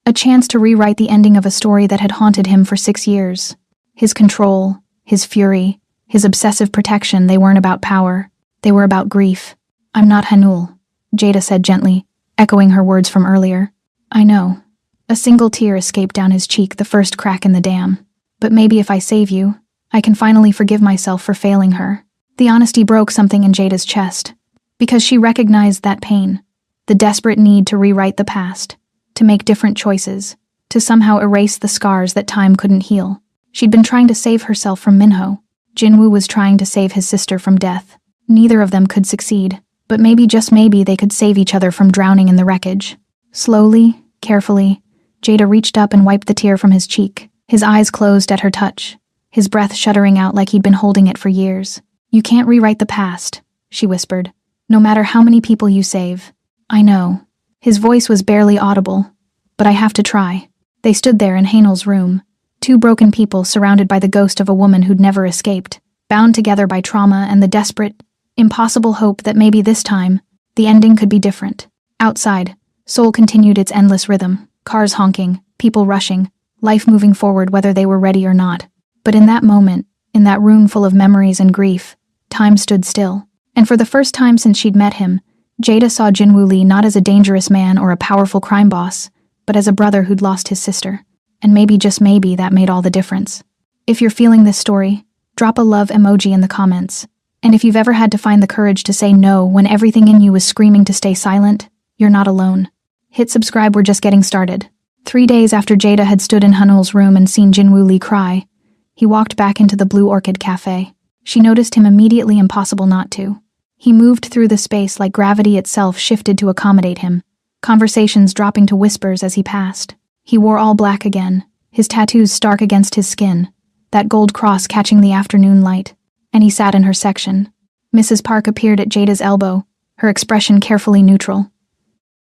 A chance to rewrite the ending of a story that had haunted him for 6 years. His control, his fury, his obsessive protection, they weren't about power. They were about grief. I'm not Henul, Jada said gently, echoing her words from earlier. I know. A single tear escaped down his cheek, the first crack in the dam. But maybe if I save you, I can finally forgive myself for failing her. The honesty broke something in Jada's chest, because she recognized that pain, the desperate need to rewrite the past, to make different choices, to somehow erase the scars that time couldn't heal. She'd been trying to save herself from Minho. Jinwoo was trying to save his sister from death. Neither of them could succeed, but maybe, just maybe, they could save each other from drowning in the wreckage. Slowly, carefully, Jada reached up and wiped the tear from his cheek. His eyes closed at her touch, his breath shuddering out like he'd been holding it for years. You can't rewrite the past, she whispered. No matter how many people you save. I know. His voice was barely audible. But I have to try. They stood there in Hainel's room. Two broken people surrounded by the ghost of a woman who'd never escaped, bound together by trauma and the desperate, impossible hope that maybe this time, the ending could be different. Outside, Seoul continued its endless rhythm, cars honking, people rushing, life moving forward whether they were ready or not. But in that moment, in that room full of memories and grief, time stood still. And for the first time since she'd met him, Jada saw Jinwoo Lee not as a dangerous man or a powerful crime boss, but as a brother who'd lost his sister. And maybe, just maybe, that made all the difference. If you're feeling this story, drop a love emoji in the comments. And if you've ever had to find the courage to say no when everything in you was screaming to stay silent, you're not alone. Hit subscribe, we're just getting started. 3 days after Jada had stood in Hanul's room and seen Jinwoo Lee cry, he walked back into the Blue Orchid Cafe. She noticed him immediately, impossible not to. He moved through the space like gravity itself shifted to accommodate him, conversations dropping to whispers as he passed. He wore all black again, his tattoos stark against his skin, that gold cross catching the afternoon light, and he sat in her section. Mrs. Park appeared at Jada's elbow, her expression carefully neutral.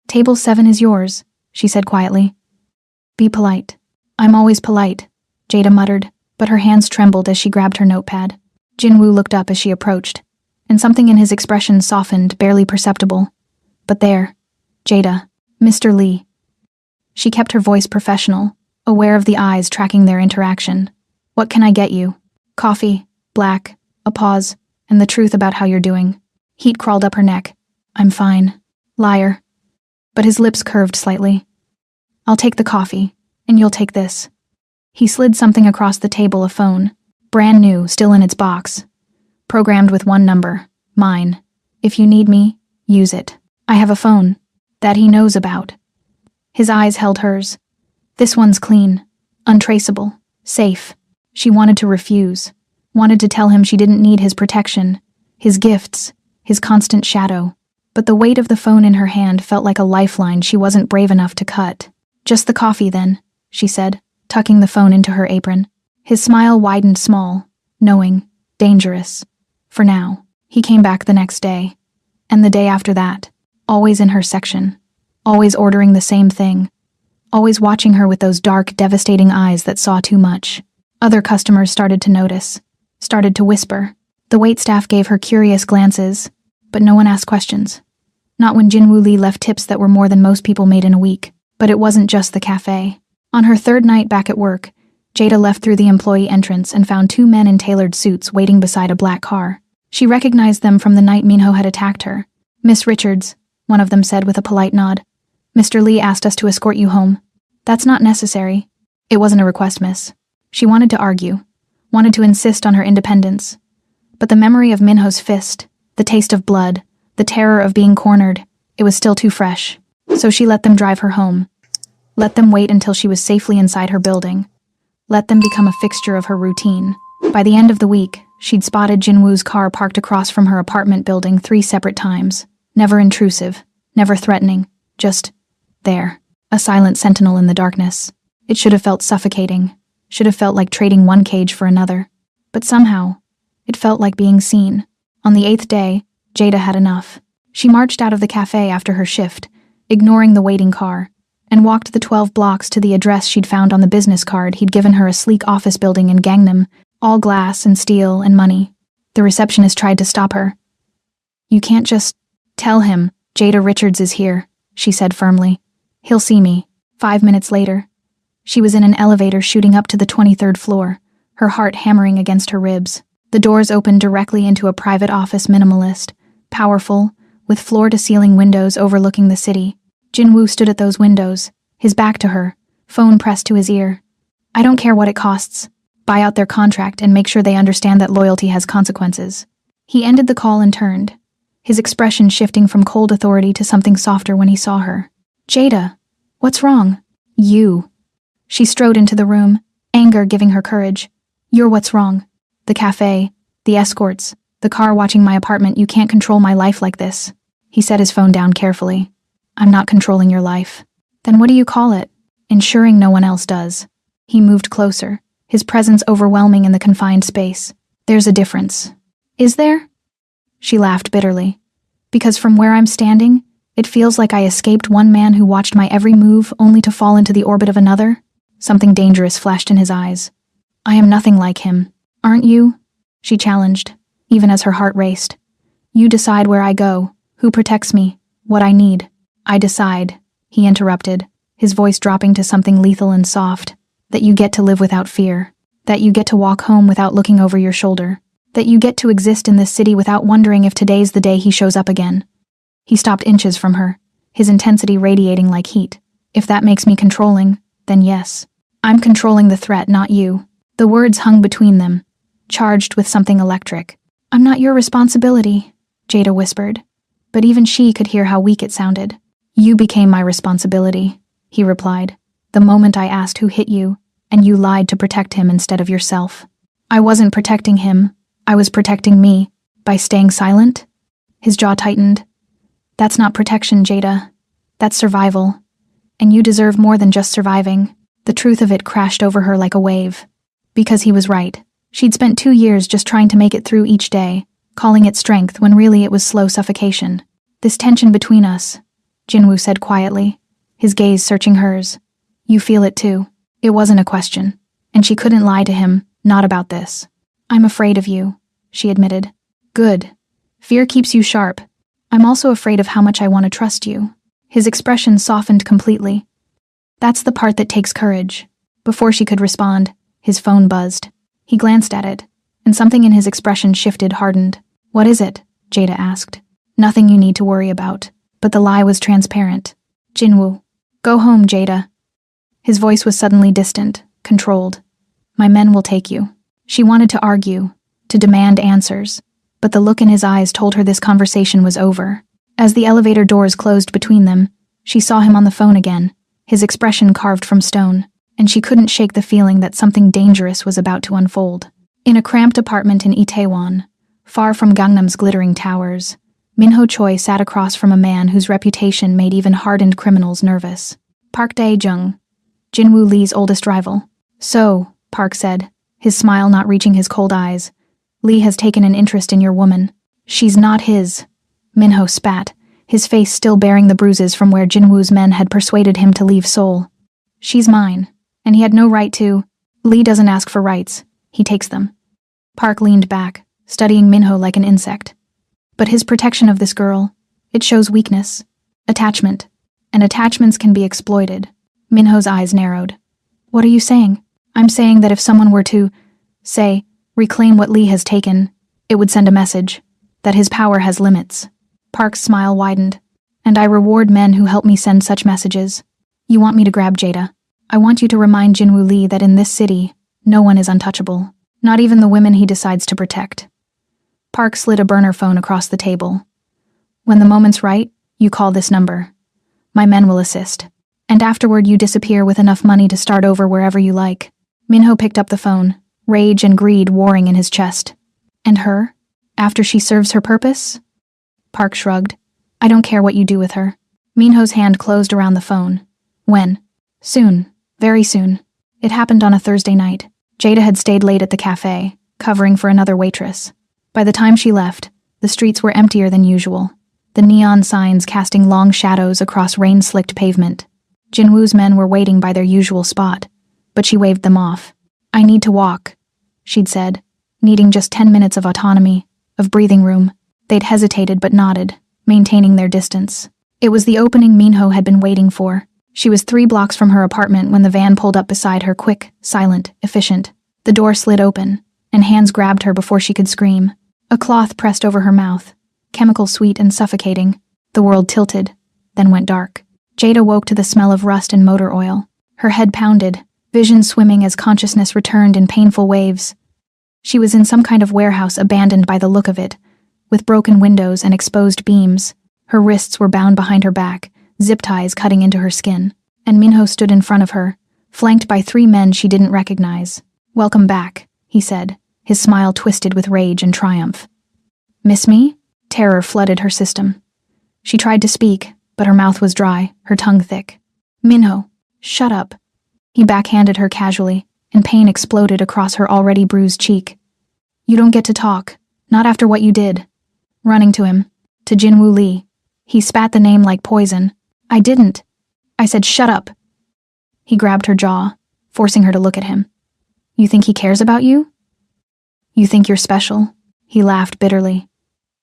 Table 7 is yours, she said quietly. Be polite. I'm always polite, Jada muttered, but her hands trembled as she grabbed her notepad. Jinwoo looked up as she approached, and something in his expression softened, barely perceptible. But there, Jada, Mr. Lee. She kept her voice professional, aware of the eyes tracking their interaction. What can I get you? Coffee, black, a pause, and the truth about how you're doing. Heat crawled up her neck. I'm fine. Liar. But his lips curved slightly. I'll take the coffee, and you'll take this. He slid something across the table, a phone. Brand new, still in its box. Programmed with one number, mine. If you need me, use it. I have a phone. That he knows about. His eyes held hers. This one's clean. Untraceable. Safe. She wanted to refuse. Wanted to tell him she didn't need his protection, his gifts, his constant shadow. But the weight of the phone in her hand felt like a lifeline she wasn't brave enough to cut. Just the coffee, then, she said, tucking the phone into her apron. His smile widened small, knowing, dangerous. For now. He came back the next day. And the day after that. Always in her section. Always ordering the same thing. Always watching her with those dark, devastating eyes that saw too much. Other customers started to notice. Started to whisper. The waitstaff gave her curious glances, but no one asked questions. Not when Jinwoo Lee left tips that were more than most people made in a week. But it wasn't just the cafe. On her third night back at work, Jada left through the employee entrance and found 2 men in tailored suits waiting beside a black car. She recognized them from the night Minho had attacked her. Miss Richards, one of them said with a polite nod. Mr. Lee asked us to escort you home. That's not necessary. It wasn't a request, miss. She wanted to argue. Wanted to insist on her independence. But the memory of Minho's fist, the taste of blood, the terror of being cornered, it was still too fresh. So she let them drive her home. Let them wait until she was safely inside her building. Let them become a fixture of her routine. By the end of the week, she'd spotted Jinwoo's car parked across from her apartment building 3 separate times. Never intrusive, never threatening, just there. A silent sentinel in the darkness. It should have felt suffocating. Should have felt like trading one cage for another. But somehow, it felt like being seen. On the 8th day, Jada had enough. She marched out of the cafe after her shift, ignoring the waiting car, and walked the 12 blocks to the address she'd found on the business card he'd given her, a sleek office building in Gangnam, all glass and steel and money. The receptionist tried to stop her. You can't just tell him Jada Richards is here, she said firmly. He'll see me. 5 minutes later, she was in an elevator shooting up to the 23rd floor, her heart hammering against her ribs. The doors opened directly into a private office, minimalist, powerful, with floor-to-ceiling windows overlooking the city. Jinwoo stood at those windows, his back to her, phone pressed to his ear. I don't care what it costs. Buy out their contract and make sure they understand that loyalty has consequences. He ended the call and turned, his expression shifting from cold authority to something softer when he saw her. Jada, what's wrong? You. She strode into the room, anger giving her courage. You're what's wrong. The cafe, the escorts, the car watching my apartment. You can't control my life like this. He set his phone down carefully. I'm not controlling your life. Then what do you call it? Ensuring no one else does. He moved closer, his presence overwhelming in the confined space. There's a difference. Is there? She laughed bitterly. Because from where I'm standing, it feels like I escaped one man who watched my every move only to fall into the orbit of another. Something dangerous flashed in his eyes. I am nothing like him. Aren't you? She challenged, even as her heart raced. You decide where I go, who protects me, what I need. I decide, he interrupted, his voice dropping to something lethal and soft, that you get to live without fear, that you get to walk home without looking over your shoulder, that you get to exist in this city without wondering if today's the day he shows up again. He stopped inches from her, his intensity radiating like heat. If that makes me controlling, then yes. I'm controlling the threat, not you. The words hung between them, charged with something electric. I'm not your responsibility, Jada whispered, but even she could hear how weak it sounded. You became my responsibility, he replied, the moment I asked who hit you, and you lied to protect him instead of yourself. I wasn't protecting him, I was protecting me, by staying silent. His jaw tightened. That's not protection, Jada. That's survival. And you deserve more than just surviving. The truth of it crashed over her like a wave. Because he was right. She'd spent 2 years just trying to make it through each day, calling it strength when really it was slow suffocation. This tension between us, Jinwoo said quietly, his gaze searching hers. You feel it too. It wasn't a question. And she couldn't lie to him, not about this. I'm afraid of you, she admitted. Good. Fear keeps you sharp. I'm also afraid of how much I want to trust you. His expression softened completely. That's the part that takes courage. Before she could respond, his phone buzzed. He glanced at it, and something in his expression shifted, hardened. What is it? Jada asked. Nothing you need to worry about. But the lie was transparent. Jinwoo. Go home, Jada. His voice was suddenly distant, controlled. My men will take you. She wanted to argue, to demand answers, but the look in his eyes told her this conversation was over. As the elevator doors closed between them, she saw him on the phone again, his expression carved from stone, and she couldn't shake the feeling that something dangerous was about to unfold. In a cramped apartment in Itaewon, far from Gangnam's glittering towers, Minho Choi sat across from a man whose reputation made even hardened criminals nervous. Park Dae-jung, Jinwoo Lee's oldest rival. So, Park said, his smile not reaching his cold eyes, Lee has taken an interest in your woman. She's not his. Minho spat, his face still bearing the bruises from where Jinwoo's men had persuaded him to leave Seoul. She's mine, and he had no right to. Lee doesn't ask for rights, he takes them. Park leaned back, studying Minho like an insect. But his protection of this girl, it shows weakness, attachment, and attachments can be exploited. Minho's eyes narrowed. What are you saying? I'm saying that if someone were to, say, reclaim what Lee has taken, it would send a message, that his power has limits. Park's smile widened. And I reward men who help me send such messages. You want me to grab Jada. I want you to remind Jinwoo Lee that in this city, no one is untouchable, not even the women he decides to protect. Park slid a burner phone across the table. When the moment's right, you call this number. My men will assist. And afterward you disappear with enough money to start over wherever you like. Minho picked up the phone, rage and greed warring in his chest. And her? After she serves her purpose? Park shrugged. I don't care what you do with her. Minho's hand closed around the phone. When? Soon. Very soon. It happened on a Thursday night. Jada had stayed late at the cafe, covering for another waitress. By the time she left, the streets were emptier than usual, the neon signs casting long shadows across rain-slicked pavement. Jinwoo's men were waiting by their usual spot, but she waved them off. I need to walk, she'd said, needing just 10 minutes of autonomy, of breathing room. They'd hesitated but nodded, maintaining their distance. It was the opening Minho had been waiting for. She was 3 blocks from her apartment when the van pulled up beside her, quick, silent, efficient. The door slid open, and hands grabbed her before she could scream. A cloth pressed over her mouth, chemical sweet and suffocating. The world tilted, then went dark. Jada woke to the smell of rust and motor oil. Her head pounded, vision swimming as consciousness returned in painful waves. She was in some kind of warehouse abandoned by the look of it, with broken windows and exposed beams. Her wrists were bound behind her back, zip ties cutting into her skin, and Minho stood in front of her, flanked by 3 men she didn't recognize. Welcome back, he said, his smile twisted with rage and triumph. Miss me? Terror flooded her system. She tried to speak, but her mouth was dry, her tongue thick. Minho, shut up. He backhanded her casually, and pain exploded across her already bruised cheek. You don't get to talk, not after what you did. running to him. To Jinwoo Lee. He spat the name like poison. I didn't. I said shut up. He grabbed her jaw, forcing her to look at him. You think he cares about you? You think you're special? He laughed bitterly.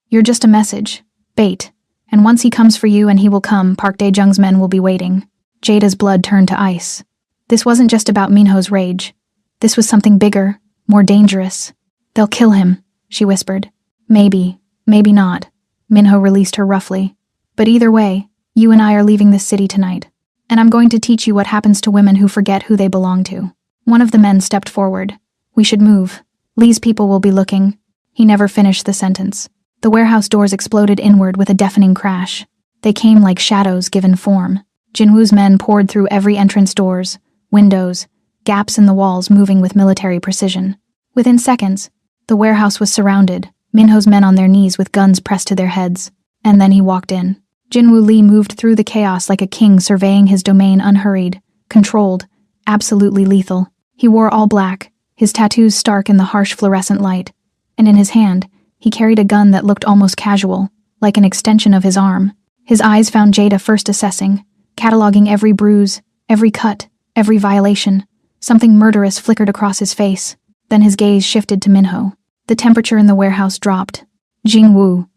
You're just a message. Bait. And once he comes for you, and he will come, Park Dae-jung's men will be waiting. Jada's blood turned to ice. This wasn't just about Minho's rage. This was something bigger, more dangerous. They'll kill him, she whispered. Maybe not. Minho released her roughly. But either way, you and I are leaving this city tonight. And I'm going to teach you what happens to women who forget who they belong to. One of the men stepped forward. We should move. Lee's people will be looking. He never finished the sentence. The warehouse doors exploded inward with a deafening crash. They came like shadows given form. Jinwoo's men poured through every entrance doors, windows, gaps in the walls moving with military precision. Within seconds, the warehouse was surrounded, Minho's men on their knees with guns pressed to their heads. And then he walked in. Jinwoo Lee moved through the chaos like a king surveying his domain unhurried, controlled, absolutely lethal. He wore all black, his tattoos stark in the harsh fluorescent light, and in his hand, he carried a gun that looked almost casual, like an extension of his arm. His eyes found Jada first assessing, cataloging every bruise, every cut, every violation. Something murderous flickered across his face. Then his gaze shifted to Minho. The temperature in the warehouse dropped. Jingwoo.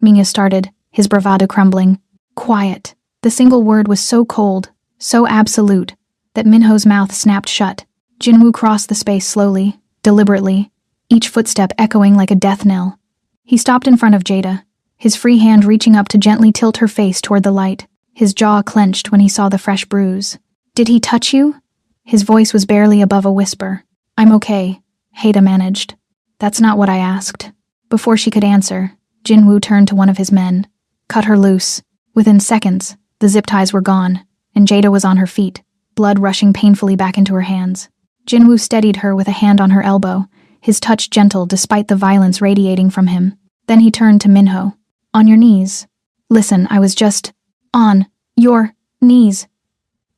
Minho started, his bravado crumbling. Quiet. The single word was so cold, so absolute, that Minho's mouth snapped shut. Jinwoo crossed the space slowly, deliberately, each footstep echoing like a death knell. He stopped in front of Jada, his free hand reaching up to gently tilt her face toward the light. His jaw clenched when he saw the fresh bruise. Did he touch you? His voice was barely above a whisper. I'm okay, Haida managed. That's not what I asked. Before she could answer, Jinwoo turned to one of his men. Cut her loose. Within seconds, the zip ties were gone, and Jada was on her feet, blood rushing painfully back into her hands. Jinwoo steadied her with a hand on her elbow, his touch gentle despite the violence radiating from him. Then he turned to Minho. On your knees. Listen, I was just... On your knees.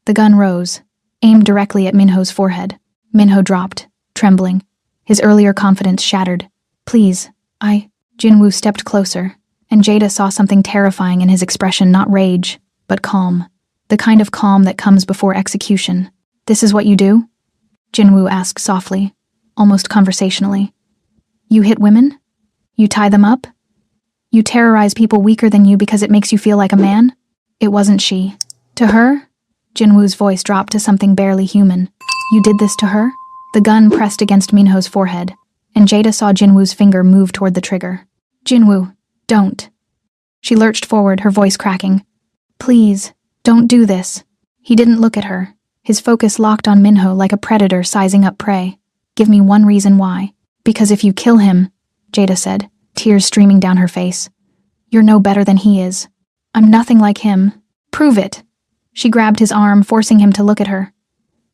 The gun rose, aimed directly at Minho's forehead. Minho dropped, trembling. His earlier confidence shattered. Please, Jinwoo stepped closer, and Jada saw something terrifying in his expression, not rage, but calm. The kind of calm that comes before execution. This is what you do? Jinwoo asked softly, almost conversationally. You hit women? You tie them up? You terrorize people weaker than you because it makes you feel like a man? It wasn't she. To her? Jinwoo's voice dropped to something barely human. You did this to her? The gun pressed against Minho's forehead, and Jada saw Jinwoo's finger move toward the trigger. Jinwoo, don't. She lurched forward, her voice cracking. Please, don't do this. He didn't look at her, his focus locked on Minho like a predator sizing up prey. Give me one reason why. Because if you kill him, Jada said, tears streaming down her face. You're no better than he is. I'm nothing like him. Prove it. She grabbed his arm, forcing him to look at her.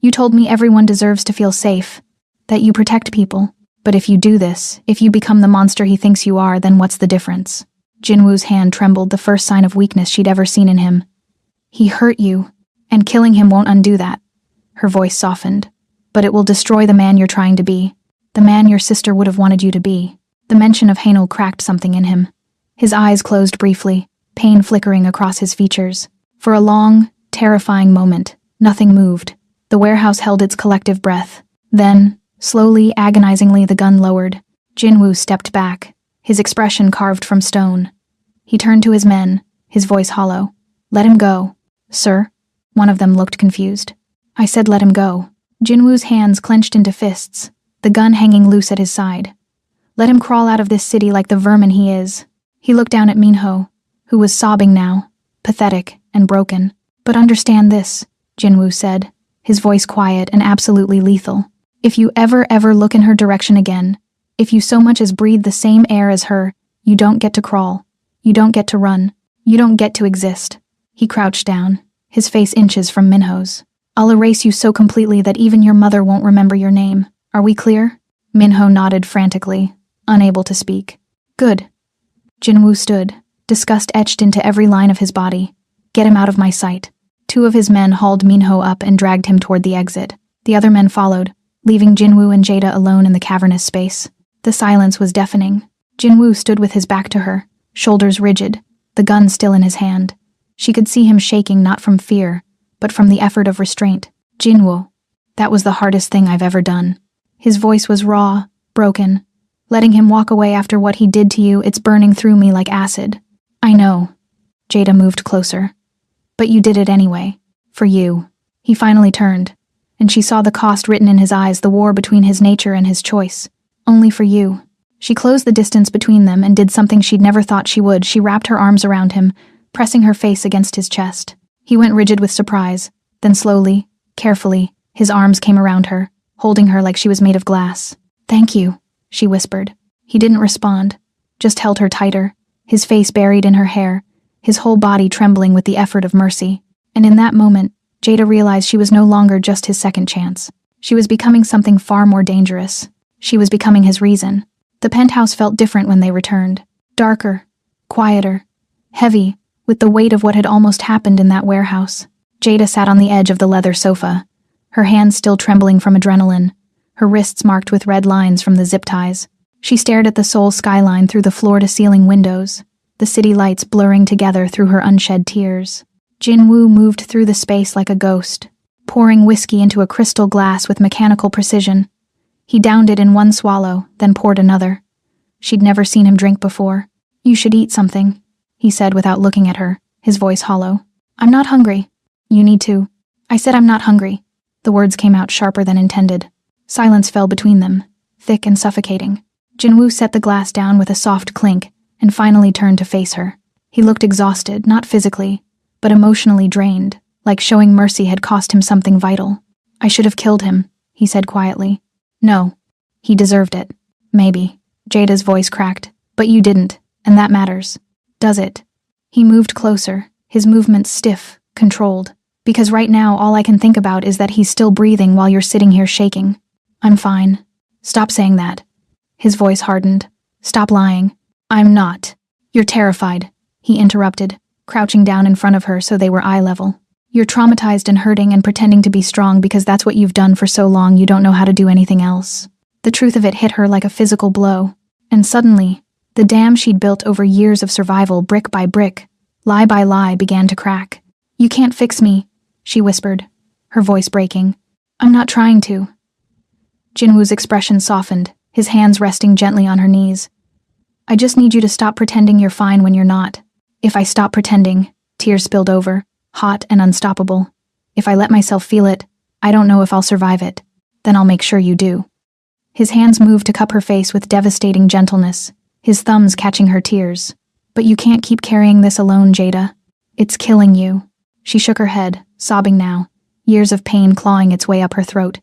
You told me everyone deserves to feel safe, that you protect people. But if you do this, if you become the monster he thinks you are, then what's the difference? Jinwoo's hand trembled, the first sign of weakness she'd ever seen in him. He hurt you, and killing him won't undo that. Her voice softened. But it will destroy the man you're trying to be, the man your sister would have wanted you to be. The mention of Hainel cracked something in him. His eyes closed briefly, pain flickering across his features. For a long, terrifying moment, nothing moved. The warehouse held its collective breath. Then, slowly, agonizingly, the gun lowered. Jinwoo stepped back, his expression carved from stone. He turned to his men, his voice hollow. Let him go. Sir? One of them looked confused. I said let him go. Jinwoo's hands clenched into fists, the gun hanging loose at his side. Let him crawl out of this city like the vermin he is. He looked down at Minho, who was sobbing now, pathetic and broken. But understand this, Jinwoo said, his voice quiet and absolutely lethal. If you ever look in her direction again, if you so much as breathe the same air as her, you don't get to crawl. You don't get to run. You don't get to exist. He crouched down, his face inches from Minho's. I'll erase you so completely that even your mother won't remember your name. Are we clear? Minho nodded frantically, unable to speak. Good. Jinwoo stood, disgust etched into every line of his body. Get him out of my sight. Two of his men hauled Minho up and dragged him toward the exit. The other men followed, leaving Jinwoo and Jada alone in the cavernous space. The silence was deafening. Jinwoo stood with his back to her, shoulders rigid, the gun still in his hand. She could see him shaking not from fear, but from the effort of restraint. Jinwoo, that was the hardest thing I've ever done. His voice was raw, broken. Letting him walk away after what he did to you, it's burning through me like acid. I know. Jada moved closer. But you did it anyway. For you. He finally turned, and she saw the cost written in his eyes, the war between his nature and his choice. Only for you. She closed the distance between them and did something she'd never thought she would. She wrapped her arms around him, pressing her face against his chest. He went rigid with surprise. Then slowly, carefully, his arms came around her, holding her like she was made of glass. Thank you, she whispered. He didn't respond, just held her tighter, his face buried in her hair, his whole body trembling with the effort of mercy. And in that moment, Jada realized she was no longer just his second chance. She was becoming something far more dangerous. She was becoming his reason. The penthouse felt different when they returned. Darker, quieter, heavy, with the weight of what had almost happened in that warehouse. Jada sat on the edge of the leather sofa, her hands still trembling from adrenaline, her wrists marked with red lines from the zip ties. She stared at the Seoul skyline through the floor-to-ceiling windows, the city lights blurring together through her unshed tears. Jinwoo moved through the space like a ghost, pouring whiskey into a crystal glass with mechanical precision. He downed it in one swallow, then poured another. She'd never seen him drink before. You should eat something, he said without looking at her, his voice hollow. I'm not hungry. You need to. I said I'm not hungry. The words came out sharper than intended. Silence fell between them, thick and suffocating. Jinwoo set the glass down with a soft clink and finally turned to face her. He looked exhausted, not physically, but emotionally drained, like showing mercy had cost him something vital. I should have killed him, he said quietly. No. He deserved it. Maybe. Jada's voice cracked. But you didn't, and that matters. Does it? He moved closer, his movements stiff, controlled. Because right now all I can think about is that he's still breathing while you're sitting here shaking. I'm fine. Stop saying that. His voice hardened. Stop lying. I'm not. You're terrified, he interrupted, crouching down in front of her so they were eye level. You're traumatized and hurting and pretending to be strong because that's what you've done for so long you don't know how to do anything else. The truth of it hit her like a physical blow. And suddenly, the dam she'd built over years of survival, brick by brick, lie by lie, began to crack. You can't fix me, she whispered, her voice breaking. I'm not trying to. Jinwoo's expression softened, his hands resting gently on her knees. I just need you to stop pretending you're fine when you're not. If I stop pretending, tears spilled over, hot and unstoppable. If I let myself feel it, I don't know if I'll survive it. Then I'll make sure you do. His hands moved to cup her face with devastating gentleness, his thumbs catching her tears. But you can't keep carrying this alone, Jada. It's killing you. She shook her head, sobbing now, years of pain clawing its way up her throat.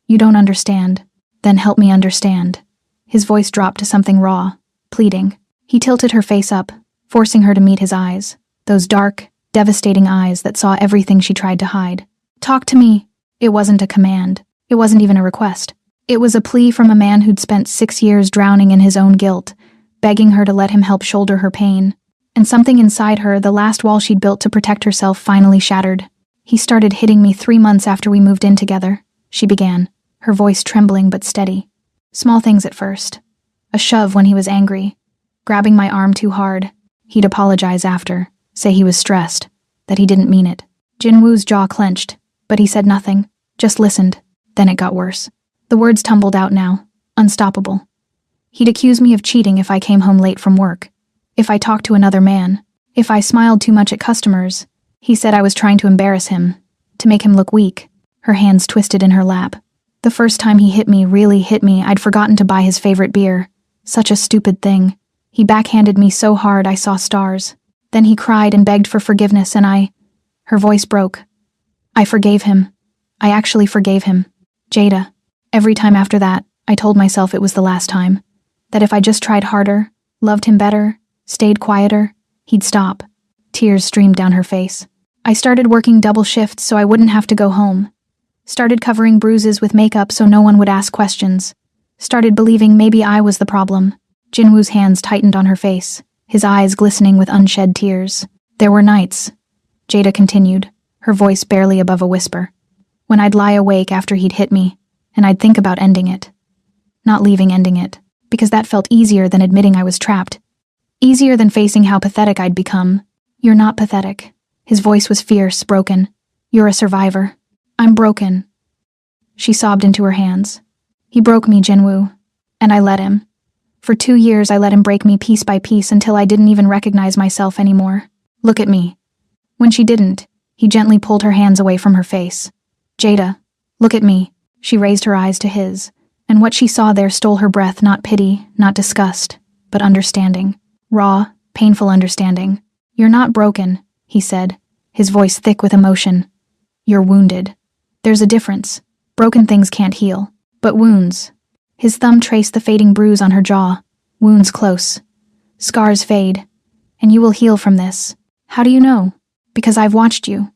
You don't understand. Then help me understand. His voice dropped to something raw, pleading. He tilted her face up, forcing her to meet his eyes, those dark, devastating eyes that saw everything she tried to hide. Talk to me. It wasn't a command. It wasn't even a request. It was a plea from a man who'd spent 6 years drowning in his own guilt, begging her to let him help shoulder her pain. And something inside her, the last wall she'd built to protect herself, finally shattered. He started hitting me 3 months after we moved in together, she began, her voice trembling but steady. Small things at first. A shove when he was angry, grabbing my arm too hard. He'd apologize after, say he was stressed, that he didn't mean it. Jinwoo's jaw clenched, but he said nothing, just listened. Then it got worse. The words tumbled out now, unstoppable. He'd accuse me of cheating if I came home late from work, if I talked to another man, if I smiled too much at customers. He said I was trying to embarrass him, to make him look weak. Her hands twisted in her lap. The first time he hit me, really hit me, I'd forgotten to buy his favorite beer. Such a stupid thing. He backhanded me so hard I saw stars. Then he cried and begged for forgiveness and Her voice broke. I forgave him. I actually forgave him. Jada. Every time after that, I told myself it was the last time. That if I just tried harder, loved him better, stayed quieter, he'd stop. Tears streamed down her face. I started working double shifts so I wouldn't have to go home. Started covering bruises with makeup so no one would ask questions. Started believing maybe I was the problem. Jinwoo's hands tightened on her face, his eyes glistening with unshed tears. There were nights, Jada continued, her voice barely above a whisper, when I'd lie awake after he'd hit me, and I'd think about ending it. Not leaving ending it, because that felt easier than admitting I was trapped. Easier than facing how pathetic I'd become. You're not pathetic. His voice was fierce, broken. You're a survivor. I'm broken. She sobbed into her hands. He broke me, Jinwoo. And I let him. For 2 years I let him break me piece by piece until I didn't even recognize myself anymore. Look at me. When she didn't, he gently pulled her hands away from her face. Jada, look at me. She raised her eyes to his, and what she saw there stole her breath, not pity, not disgust, but understanding. Raw, painful understanding. You're not broken, he said, his voice thick with emotion. You're wounded. There's a difference. Broken things can't heal. But wounds. His thumb traced the fading bruise on her jaw. Wounds close. Scars fade. And you will heal from this. How do you know? Because I've watched you.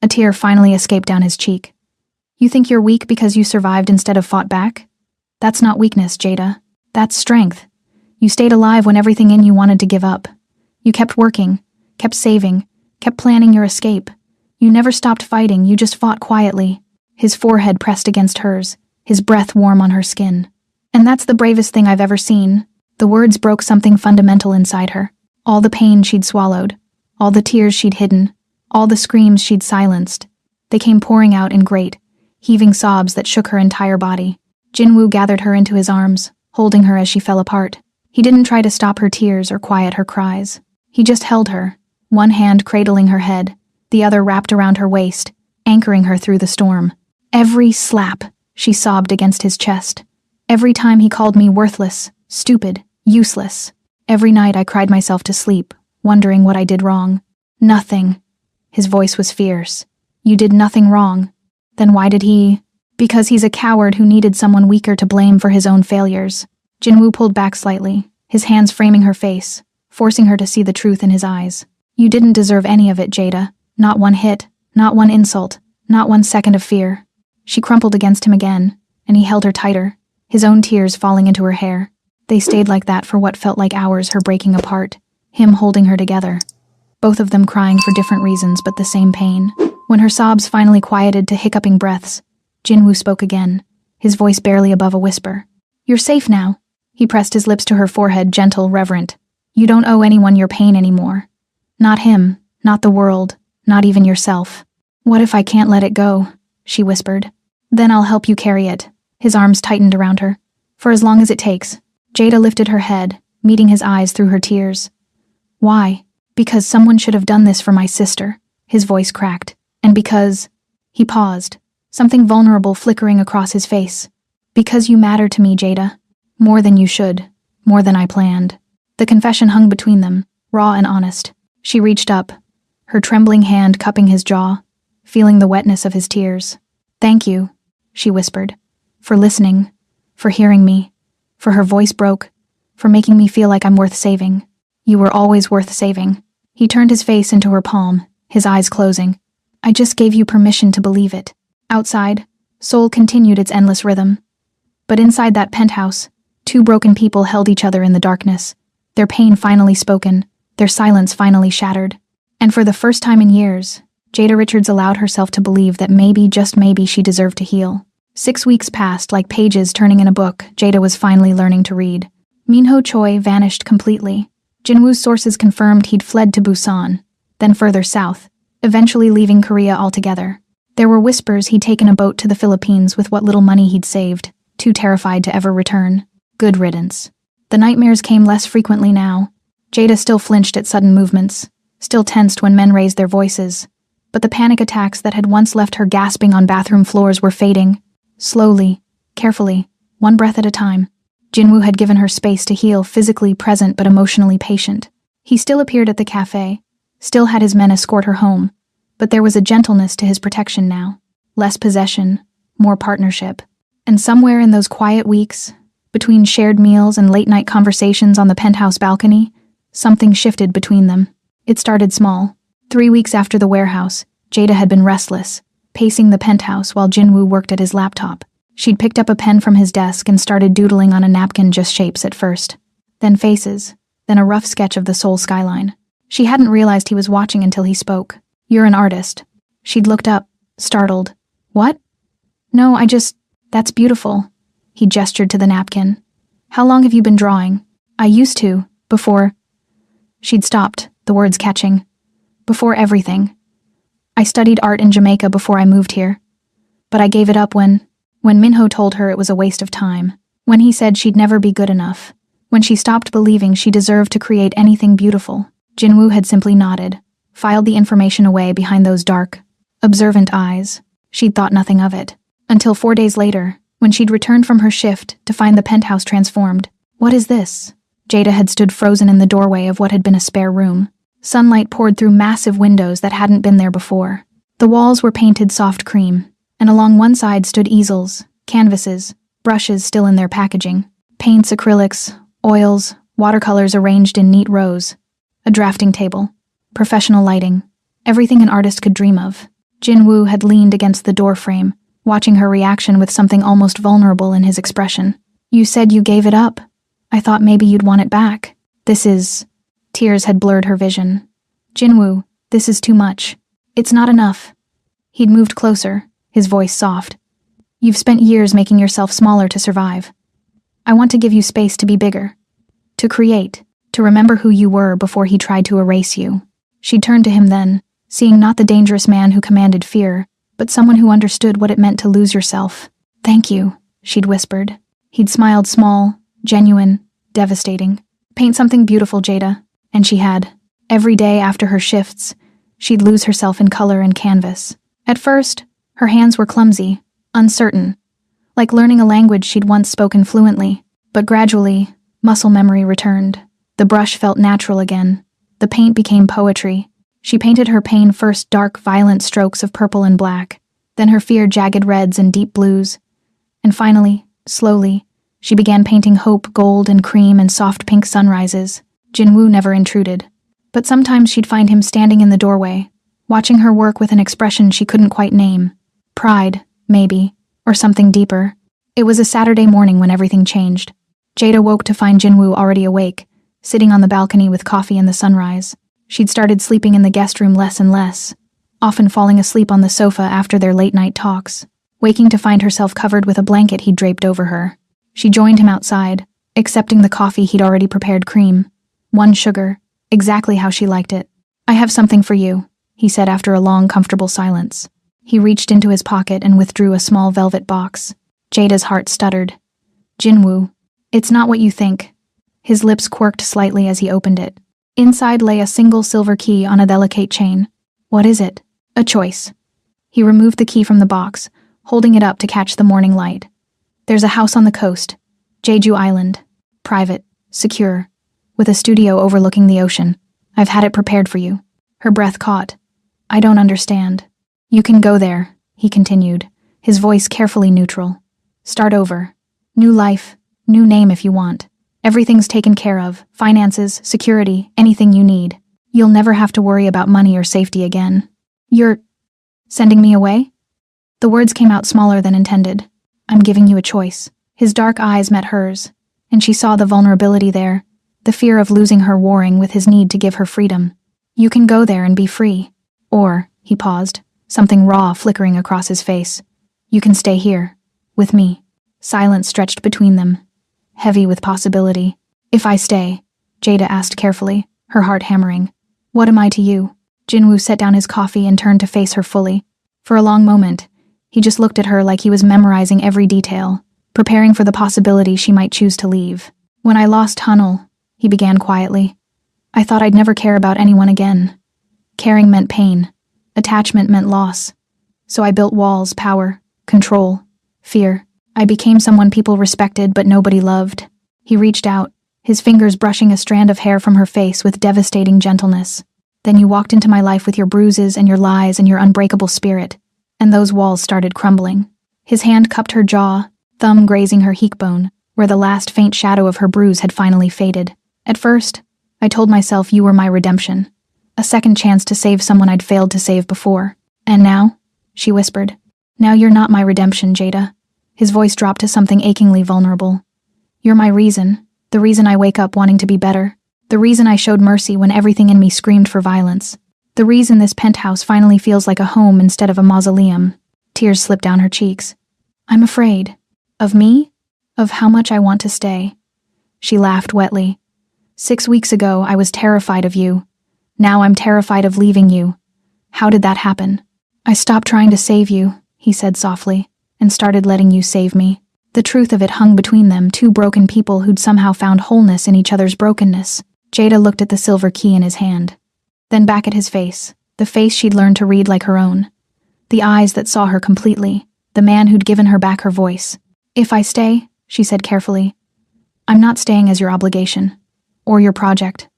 A tear finally escaped down his cheek. You think you're weak because you survived instead of fought back? That's not weakness, Jada. That's strength. You stayed alive when everything in you wanted to give up. You kept working, kept saving, kept planning your escape. You never stopped fighting, you just fought quietly. His forehead pressed against hers, his breath warm on her skin. And that's the bravest thing I've ever seen. The words broke something fundamental inside her. All the pain she'd swallowed, all the tears she'd hidden, all the screams she'd silenced. They came pouring out in great, heaving sobs that shook her entire body. Jinwoo gathered her into his arms, holding her as she fell apart. He didn't try to stop her tears or quiet her cries. He just held her, one hand cradling her head, the other wrapped around her waist, anchoring her through the storm. Every slap, she sobbed against his chest. Every time he called me worthless, stupid, useless. Every night I cried myself to sleep, wondering what I did wrong. Nothing. His voice was fierce. You did nothing wrong. Then why did he? Because he's a coward who needed someone weaker to blame for his own failures. Jinwoo pulled back slightly, his hands framing her face, forcing her to see the truth in his eyes. You didn't deserve any of it, Jada. Not one hit, not one insult, not 1 second of fear. She crumpled against him again, and he held her tighter, his own tears falling into her hair. They stayed like that for what felt like hours, her breaking apart, him holding her together. Both of them crying for different reasons but the same pain. When her sobs finally quieted to hiccuping breaths, Jinwoo spoke again, his voice barely above a whisper. You're safe now. He pressed his lips to her forehead, gentle, reverent. You don't owe anyone your pain anymore. Not him, not the world, not even yourself. What if I can't let it go? She whispered. Then I'll help you carry it. His arms tightened around her. For as long as it takes. Jada lifted her head, meeting his eyes through her tears. Why? Because someone should have done this for my sister. His voice cracked. And because... He paused, something vulnerable flickering across his face. Because you matter to me, Jada. More than you should. More than I planned. The confession hung between them, raw and honest. She reached up, her trembling hand cupping his jaw, feeling the wetness of his tears. Thank you, she whispered, for listening, for hearing me, for her voice broke, for making me feel like I'm worth saving. You were always worth saving. He turned his face into her palm, his eyes closing. I just gave you permission to believe it. Outside, Seoul continued its endless rhythm. But inside that penthouse, 2 broken people held each other in the darkness, their pain finally spoken, their silence finally shattered. And for the first time in years, Jada Richards allowed herself to believe that maybe, just maybe, she deserved to heal. 6 weeks passed like pages turning in a book. Jada was finally learning to read. Minho Choi vanished completely. Jinwoo's sources confirmed he'd fled to Busan, then further south, eventually leaving Korea altogether. There were whispers he'd taken a boat to the Philippines with what little money he'd saved, too terrified to ever return. Good riddance. The nightmares came less frequently now. Jada still flinched at sudden movements, still tensed when men raised their voices. But the panic attacks that had once left her gasping on bathroom floors were fading. Slowly, carefully, one breath at a time. Jinwoo had given her space to heal, physically present but emotionally patient. He still appeared at the cafe, still had his men escort her home, but there was a gentleness to his protection now. Less possession, more partnership. And somewhere in those quiet weeks, between shared meals and late-night conversations on the penthouse balcony, something shifted between them. It started small. 3 weeks after the warehouse, Jada had been restless, pacing the penthouse while Jinwoo worked at his laptop. She'd picked up a pen from his desk and started doodling on a napkin, just shapes at first. Then faces, then a rough sketch of the Seoul skyline. She hadn't realized he was watching until he spoke. You're an artist. She'd looked up, startled. What? No, that's beautiful. He gestured to the napkin. How long have you been drawing? I used to, before. She'd stopped, the words catching. Before everything. I studied art in Jamaica before I moved here. But I gave it up when Minho told her it was a waste of time. When he said she'd never be good enough. When she stopped believing she deserved to create anything beautiful. Jinwoo had simply nodded, filed the information away behind those dark, observant eyes. She'd thought nothing of it. Until 4 days later, when she'd returned from her shift to find the penthouse transformed. What is this? Jada had stood frozen in the doorway of what had been a spare room. Sunlight poured through massive windows that hadn't been there before. The walls were painted soft cream, and along one side stood easels, canvases, brushes still in their packaging, paints, acrylics, oils, watercolors arranged in neat rows, a drafting table, professional lighting, everything an artist could dream of. Jinwoo had leaned against the doorframe, watching her reaction with something almost vulnerable in his expression. You said you gave it up. I thought maybe you'd want it back. Tears had blurred her vision. Jinwoo, this is too much. It's not enough. He'd moved closer, his voice soft. You've spent years making yourself smaller to survive. I want to give you space to be bigger. To create, to remember who you were before he tried to erase you. She turned to him then, seeing not the dangerous man who commanded fear, but someone who understood what it meant to lose yourself. Thank you, she'd whispered. He'd smiled, small, genuine, devastating. Paint something beautiful, Jada. And she had. Every day after her shifts, she'd lose herself in color and canvas. At first, her hands were clumsy, uncertain, like learning a language she'd once spoken fluently. But gradually, muscle memory returned. The brush felt natural again. The paint became poetry. She painted her pain first dark, violent strokes of purple and black, then her fear jagged reds and deep blues. And finally, slowly, she began painting hope, gold and cream and soft pink sunrises. Jinwoo never intruded, but sometimes she'd find him standing in the doorway, watching her work with an expression she couldn't quite name. Pride, maybe, or something deeper. It was a Saturday morning when everything changed. Jada woke to find Jinwoo already awake, sitting on the balcony with coffee and the sunrise. She'd started sleeping in the guest room less and less, often falling asleep on the sofa after their late-night talks, waking to find herself covered with a blanket he'd draped over her. She joined him outside, accepting the coffee he'd already prepared cream. 1 sugar, exactly how she liked it. I have something for you, he said after a long, comfortable silence. He reached into his pocket and withdrew a small velvet box. Jada's heart stuttered. Jinwoo, it's not what you think. His lips quirked slightly as he opened it. Inside lay a single silver key on a delicate chain. What is it? A choice. He removed the key from the box, holding it up to catch the morning light. There's a house on the coast, Jeju Island. Private, secure, with a studio overlooking the ocean. I've had it prepared for you. Her breath caught. I don't understand. You can go there, he continued, his voice carefully neutral. Start over. New life, new name if you want. Everything's taken care of, finances, security, anything you need. You'll never have to worry about money or safety again. You're sending me away? The words came out smaller than intended. I'm giving you a choice. His dark eyes met hers, and she saw the vulnerability there, the fear of losing her warring with his need to give her freedom. You can go there and be free. Or, he paused, something raw flickering across his face. You can stay here, with me. Silence stretched between them, heavy with possibility. If I stay, Jada asked carefully, her heart hammering. What am I to you? Jinwoo set down his coffee and turned to face her fully. For a long moment, he just looked at her like he was memorizing every detail, preparing for the possibility she might choose to leave. When I lost Hanul, he began quietly, I thought I'd never care about anyone again. Caring meant pain. Attachment meant loss. So I built walls, power, control, fear. I became someone people respected but nobody loved. He reached out, his fingers brushing a strand of hair from her face with devastating gentleness. Then you walked into my life with your bruises and your lies and your unbreakable spirit, and those walls started crumbling. His hand cupped her jaw, thumb grazing her cheekbone, where the last faint shadow of her bruise had finally faded. At first, I told myself you were my redemption, a second chance to save someone I'd failed to save before. And now, she whispered, now you're not my redemption, Jada. His voice dropped to something achingly vulnerable. You're my reason, the reason I wake up wanting to be better, the reason I showed mercy when everything in me screamed for violence, the reason this penthouse finally feels like a home instead of a mausoleum. Tears slipped down her cheeks. I'm afraid. Of me? Of how much I want to stay. She laughed wetly. 6 weeks ago, I was terrified of you. Now I'm terrified of leaving you. How did that happen? I stopped trying to save you, he said softly, and started letting you save me. The truth of it hung between them, two broken people who'd somehow found wholeness in each other's brokenness. Jada looked at the silver key in his hand, then back at his face, the face she'd learned to read like her own. The eyes that saw her completely, the man who'd given her back her voice. If I stay, she said carefully, I'm not staying as your obligation, or your project,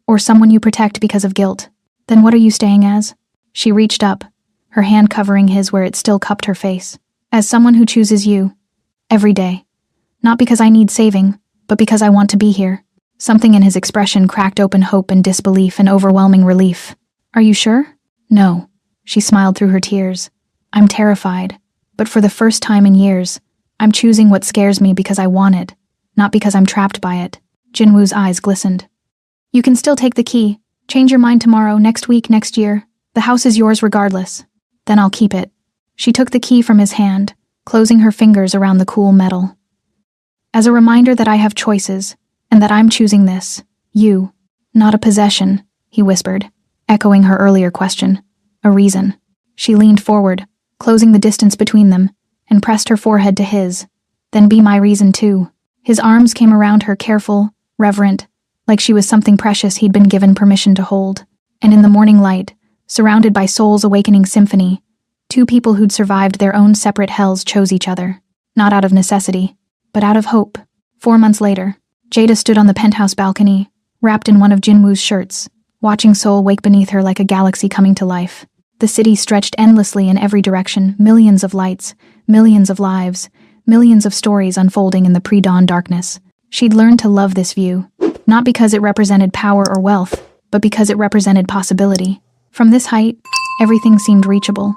or someone you protect because of guilt. Then what are you staying as? She reached up, her hand covering his where it still cupped her face. As someone who chooses you, every day. Not because I need saving, but because I want to be here. Something in his expression cracked open hope and disbelief and overwhelming relief. Are you sure? No. She smiled through her tears. I'm terrified, but for the first time in years, I'm choosing what scares me because I want it, not because I'm trapped by it. Jinwoo's eyes glistened. You can still take the key. Change your mind tomorrow, next week, next year. The house is yours regardless. Then I'll keep it. She took the key from his hand, closing her fingers around the cool metal. As a reminder that I have choices, and that I'm choosing this, you, not a possession, he whispered, echoing her earlier question. A reason. She leaned forward, closing the distance between them, and pressed her forehead to his. Then be my reason too. His arms came around her, careful, reverent, like she was something precious he'd been given permission to hold. And in the morning light, surrounded by soul's awakening symphony, two people who'd survived their own separate hells chose each other, not out of necessity, but out of hope. 4 months later, Jada stood on the penthouse balcony, wrapped in one of Jinwoo's shirts, watching Seoul wake beneath her like a galaxy coming to life. The city stretched endlessly in every direction, millions of lights, millions of lives, millions of stories unfolding in the pre-dawn darkness. She'd learned to love this view, not because it represented power or wealth, but because it represented possibility. From this height, everything seemed reachable.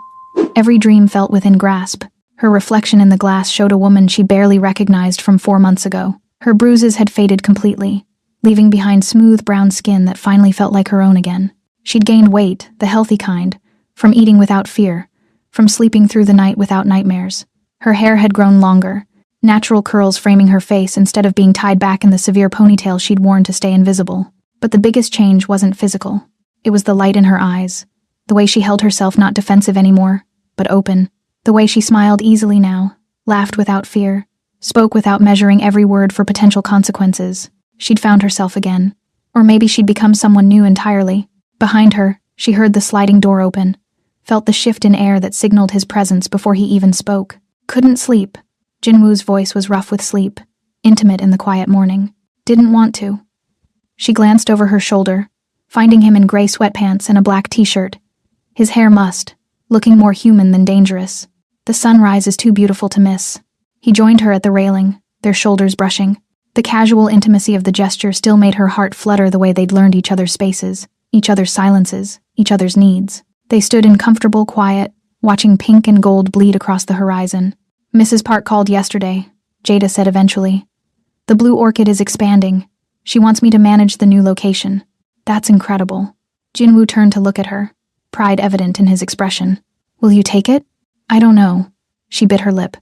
Every dream felt within grasp. Her reflection in the glass showed a woman she barely recognized from 4 months ago. Her bruises had faded completely, leaving behind smooth brown skin that finally felt like her own again. She'd gained weight, the healthy kind, from eating without fear, from sleeping through the night without nightmares. Her hair had grown longer, natural curls framing her face instead of being tied back in the severe ponytail she'd worn to stay invisible. But the biggest change wasn't physical. It was the light in her eyes, the way she held herself not defensive anymore, but open, the way she smiled easily now, laughed without fear, spoke without measuring every word for potential consequences. She'd found herself again. Or maybe she'd become someone new entirely. Behind her, she heard the sliding door open, felt the shift in air that signaled his presence before he even spoke. Couldn't sleep. Jinwoo's voice was rough with sleep, intimate in the quiet morning. Didn't want to. She glanced over her shoulder, finding him in gray sweatpants and a black t-shirt. His hair mussed, looking more human than dangerous. The sunrise is too beautiful to miss. He joined her at the railing, their shoulders brushing. The casual intimacy of the gesture still made her heart flutter the way they'd learned each other's spaces, each other's silences, each other's needs. They stood in comfortable quiet, watching pink and gold bleed across the horizon. Mrs. Park called yesterday, Jada said eventually. The Blue Orchid is expanding. She wants me to manage the new location. That's incredible. Jinwoo turned to look at her, pride evident in his expression. Will you take it? I don't know. She bit her lip.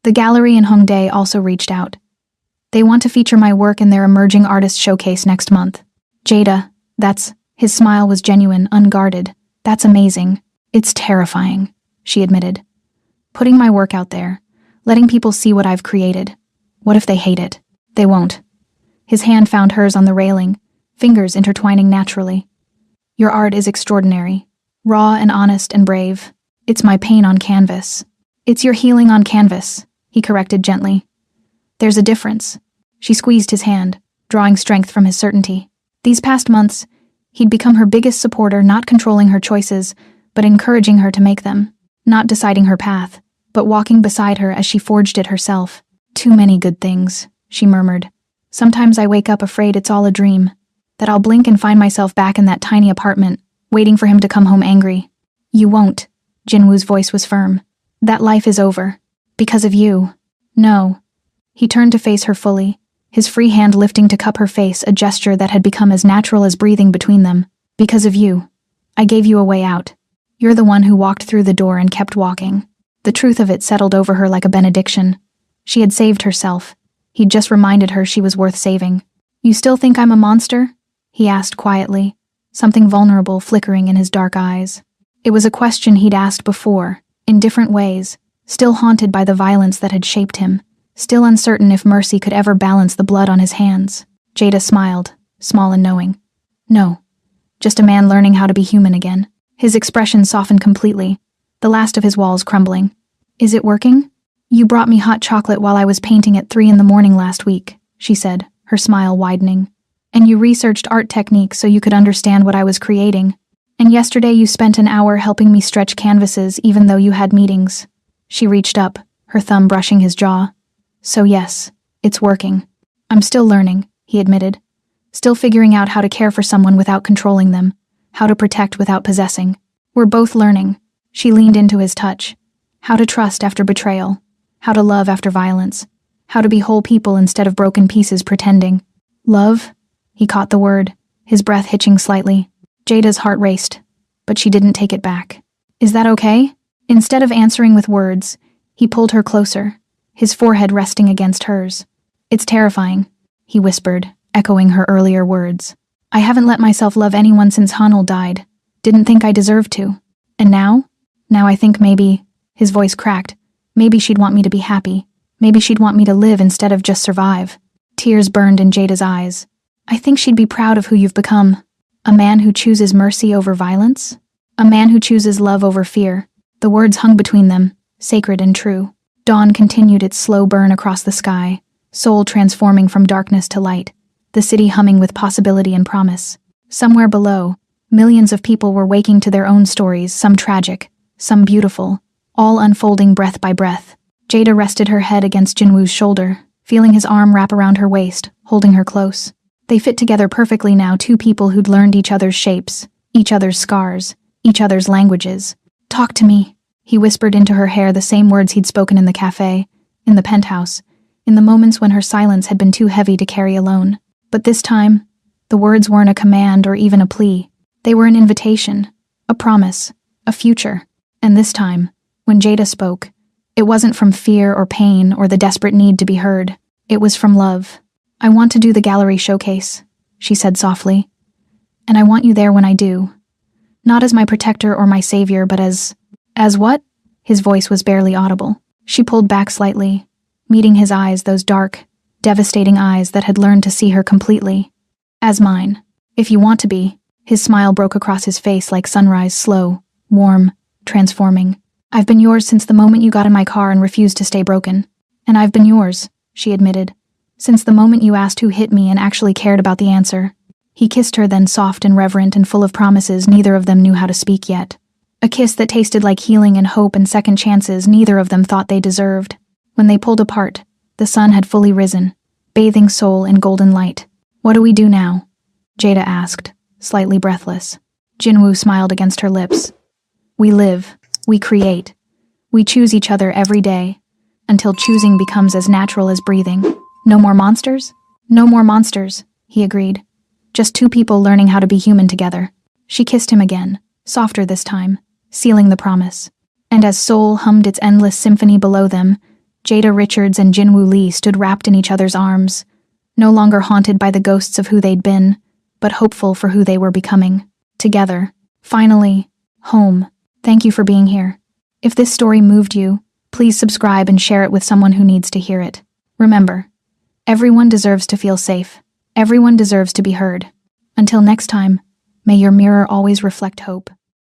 The gallery in Hongdae also reached out. They want to feature my work in their emerging artist showcase next month. Jada, his smile was genuine, unguarded. That's amazing. It's terrifying, she admitted. Putting my work out there, letting people see what I've created. What if they hate it? They won't. His hand found hers on the railing, fingers intertwining naturally. Your art is extraordinary, raw and honest and brave. It's my pain on canvas. It's your healing on canvas, he corrected gently. There's a difference. She squeezed his hand, drawing strength from his certainty. These past months, he'd become her biggest supporter, not controlling her choices, but encouraging her to make them. Not deciding her path, but walking beside her as she forged it herself. Too many good things, she murmured. Sometimes I wake up afraid it's all a dream, that I'll blink and find myself back in that tiny apartment, waiting for him to come home angry. You won't. Jinwoo's voice was firm. That life is over. Because of you. No. He turned to face her fully, his free hand lifting to cup her face, a gesture that had become as natural as breathing between them. Because of you. I gave you a way out. You're the one who walked through the door and kept walking. The truth of it settled over her like a benediction. She had saved herself. He'd just reminded her she was worth saving. You still think I'm a monster? He asked quietly, something vulnerable flickering in his dark eyes. It was a question he'd asked before, in different ways, still haunted by the violence that had shaped him, still uncertain if mercy could ever balance the blood on his hands. Jada smiled, small and knowing. No. Just a man learning how to be human again. His expression softened completely, the last of his walls crumbling. Is it working? You brought me hot chocolate while I was painting at 3 a.m. last week, she said, her smile widening. And you researched art techniques so you could understand what I was creating. And yesterday you spent an hour helping me stretch canvases even though you had meetings. She reached up, her thumb brushing his jaw. So yes, it's working. I'm still learning, he admitted. Still figuring out how to care for someone without controlling them, how to protect without possessing. We're both learning. She leaned into his touch. How to trust after betrayal. How to love after violence. How to be whole people instead of broken pieces pretending. Love? He caught the word, his breath hitching slightly. Jada's heart raced, but she didn't take it back. Is that okay? Instead of answering with words, he pulled her closer, his forehead resting against hers. It's terrifying, he whispered, echoing her earlier words. I haven't let myself love anyone since Hanul died. Didn't think I deserved to. And now? Now I think maybe, his voice cracked, maybe she'd want me to be happy. Maybe she'd want me to live instead of just survive. Tears burned in Jada's eyes. I think she'd be proud of who you've become. A man who chooses mercy over violence? A man who chooses love over fear. The words hung between them, sacred and true. Dawn continued its slow burn across the sky, soul transforming from darkness to light, the city humming with possibility and promise. Somewhere below, millions of people were waking to their own stories, some tragic, some beautiful, all unfolding breath by breath. Jada rested her head against Jinwoo's shoulder, feeling his arm wrap around her waist, holding her close. They fit together perfectly now, two people who'd learned each other's shapes, each other's scars, each other's languages. Talk to me, he whispered into her hair the same words he'd spoken in the cafe, in the penthouse, in the moments when her silence had been too heavy to carry alone. But this time, the words weren't a command or even a plea. They were an invitation, a promise, a future. And this time, when Jada spoke, it wasn't from fear or pain or the desperate need to be heard. It was from love. I want to do the gallery showcase, she said softly. And I want you there when I do. Not as my protector or my savior, but as what? His voice was barely audible. She pulled back slightly, meeting his eyes, those dark, devastating eyes that had learned to see her completely. As mine. If you want to be. His smile broke across his face like sunrise, slow, warm, transforming. I've been yours since the moment you got in my car and refused to stay broken. And I've been yours, she admitted, since the moment you asked who hit me and actually cared about the answer. He kissed her then, soft and reverent and full of promises neither of them knew how to speak yet. A kiss that tasted like healing and hope and second chances neither of them thought they deserved. When they pulled apart, the sun had fully risen, bathing soul in golden light. What do we do now? Jada asked, slightly breathless. Jinwoo smiled against her lips. We live. We create. We choose each other every day, until choosing becomes as natural as breathing. No more monsters? No more monsters, he agreed. Just two people learning how to be human together. She kissed him again, softer this time, sealing the promise. And as soul hummed its endless symphony below them, Jada Richards and Jinwoo Lee stood wrapped in each other's arms, no longer haunted by the ghosts of who they'd been, but hopeful for who they were becoming. Together. Finally. Home. Thank you for being here. If this story moved you, please subscribe and share it with someone who needs to hear it. Remember, everyone deserves to feel safe. Everyone deserves to be heard. Until next time, may your mirror always reflect hope.